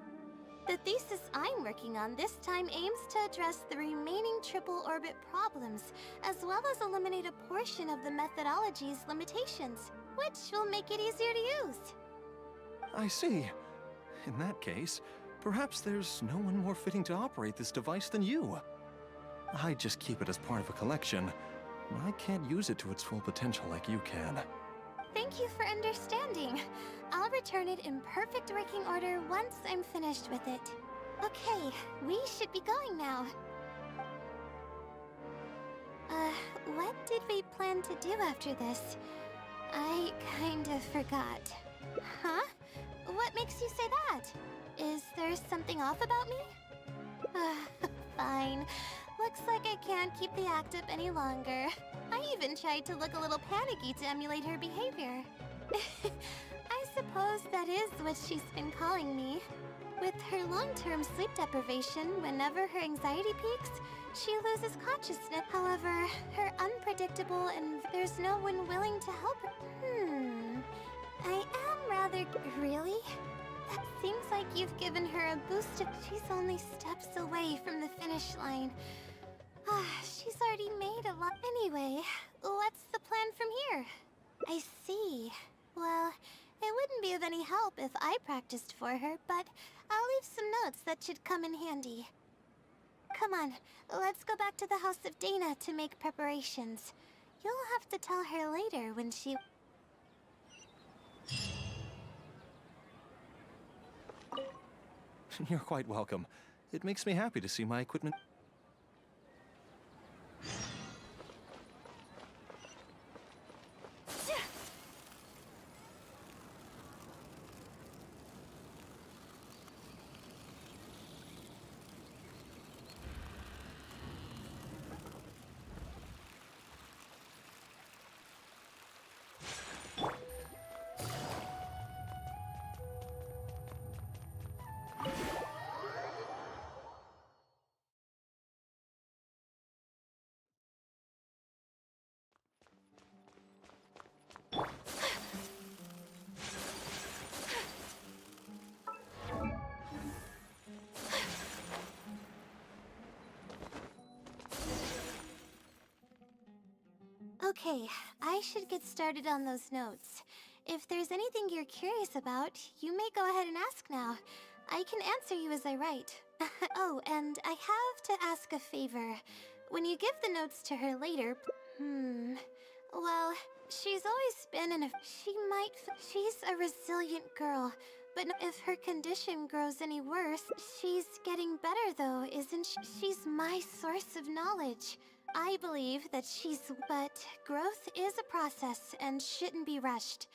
[SPEAKER 8] The thesis I'm working on this time aims to address the remaining triple orbit problems, as well as eliminate a portion of the methodology's limitations, which will make it easier to use.
[SPEAKER 10] I see. In that case, perhaps there's no one more fitting to operate this device than you. I just keep it as part of a collection. I can't use it to its full potential like you can.
[SPEAKER 8] Thank you for understanding. I'll return it in perfect working order once I'm finished with it. Okay, we should be going now. What did we plan to do after this? I kind of forgot. Huh? What makes you say that? Is there something off about me? Fine. Looks like I can't keep the act up any longer. I even tried to look a little panicky to emulate her behavior. I suppose that is what she's been calling me. With her long-term sleep deprivation, whenever her anxiety peaks, she loses consciousness. However, her unpredictable and there's no one willing to help her. I am rather... Really? That seems like you've given her a boost of... She's only steps away from the finish line. She's already made a lot. Anyway, what's the plan from here? I see. Well, it wouldn't be of any help if I practiced for her, but I'll leave some notes that should come in handy. Come on, let's go back to the House of Dana to make preparations. You'll have to tell her later when she...
[SPEAKER 10] You're quite welcome. It makes me happy to see my equipment...
[SPEAKER 8] Okay, I should get started on those notes. If there's anything you're curious about, you may go ahead and ask now. I can answer you as I write. Oh, and I have to ask a favor. When you give the notes to her later, well, she's always been in a... She's a resilient girl, but if her condition grows any worse... She's getting better though, isn't she? She's my source of knowledge. I believe that she's... But growth is a process and shouldn't be rushed.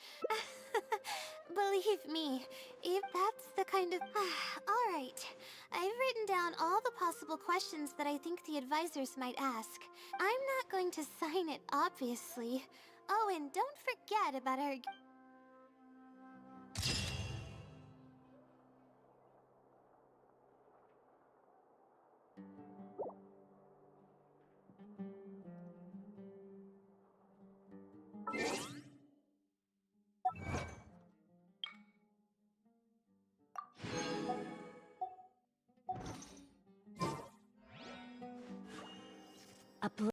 [SPEAKER 8] Believe me, if that's the kind of... Alright, I've written down all the possible questions that I think the advisors might ask. I'm not going to sign it, obviously. Oh, and don't forget about her...
[SPEAKER 11] A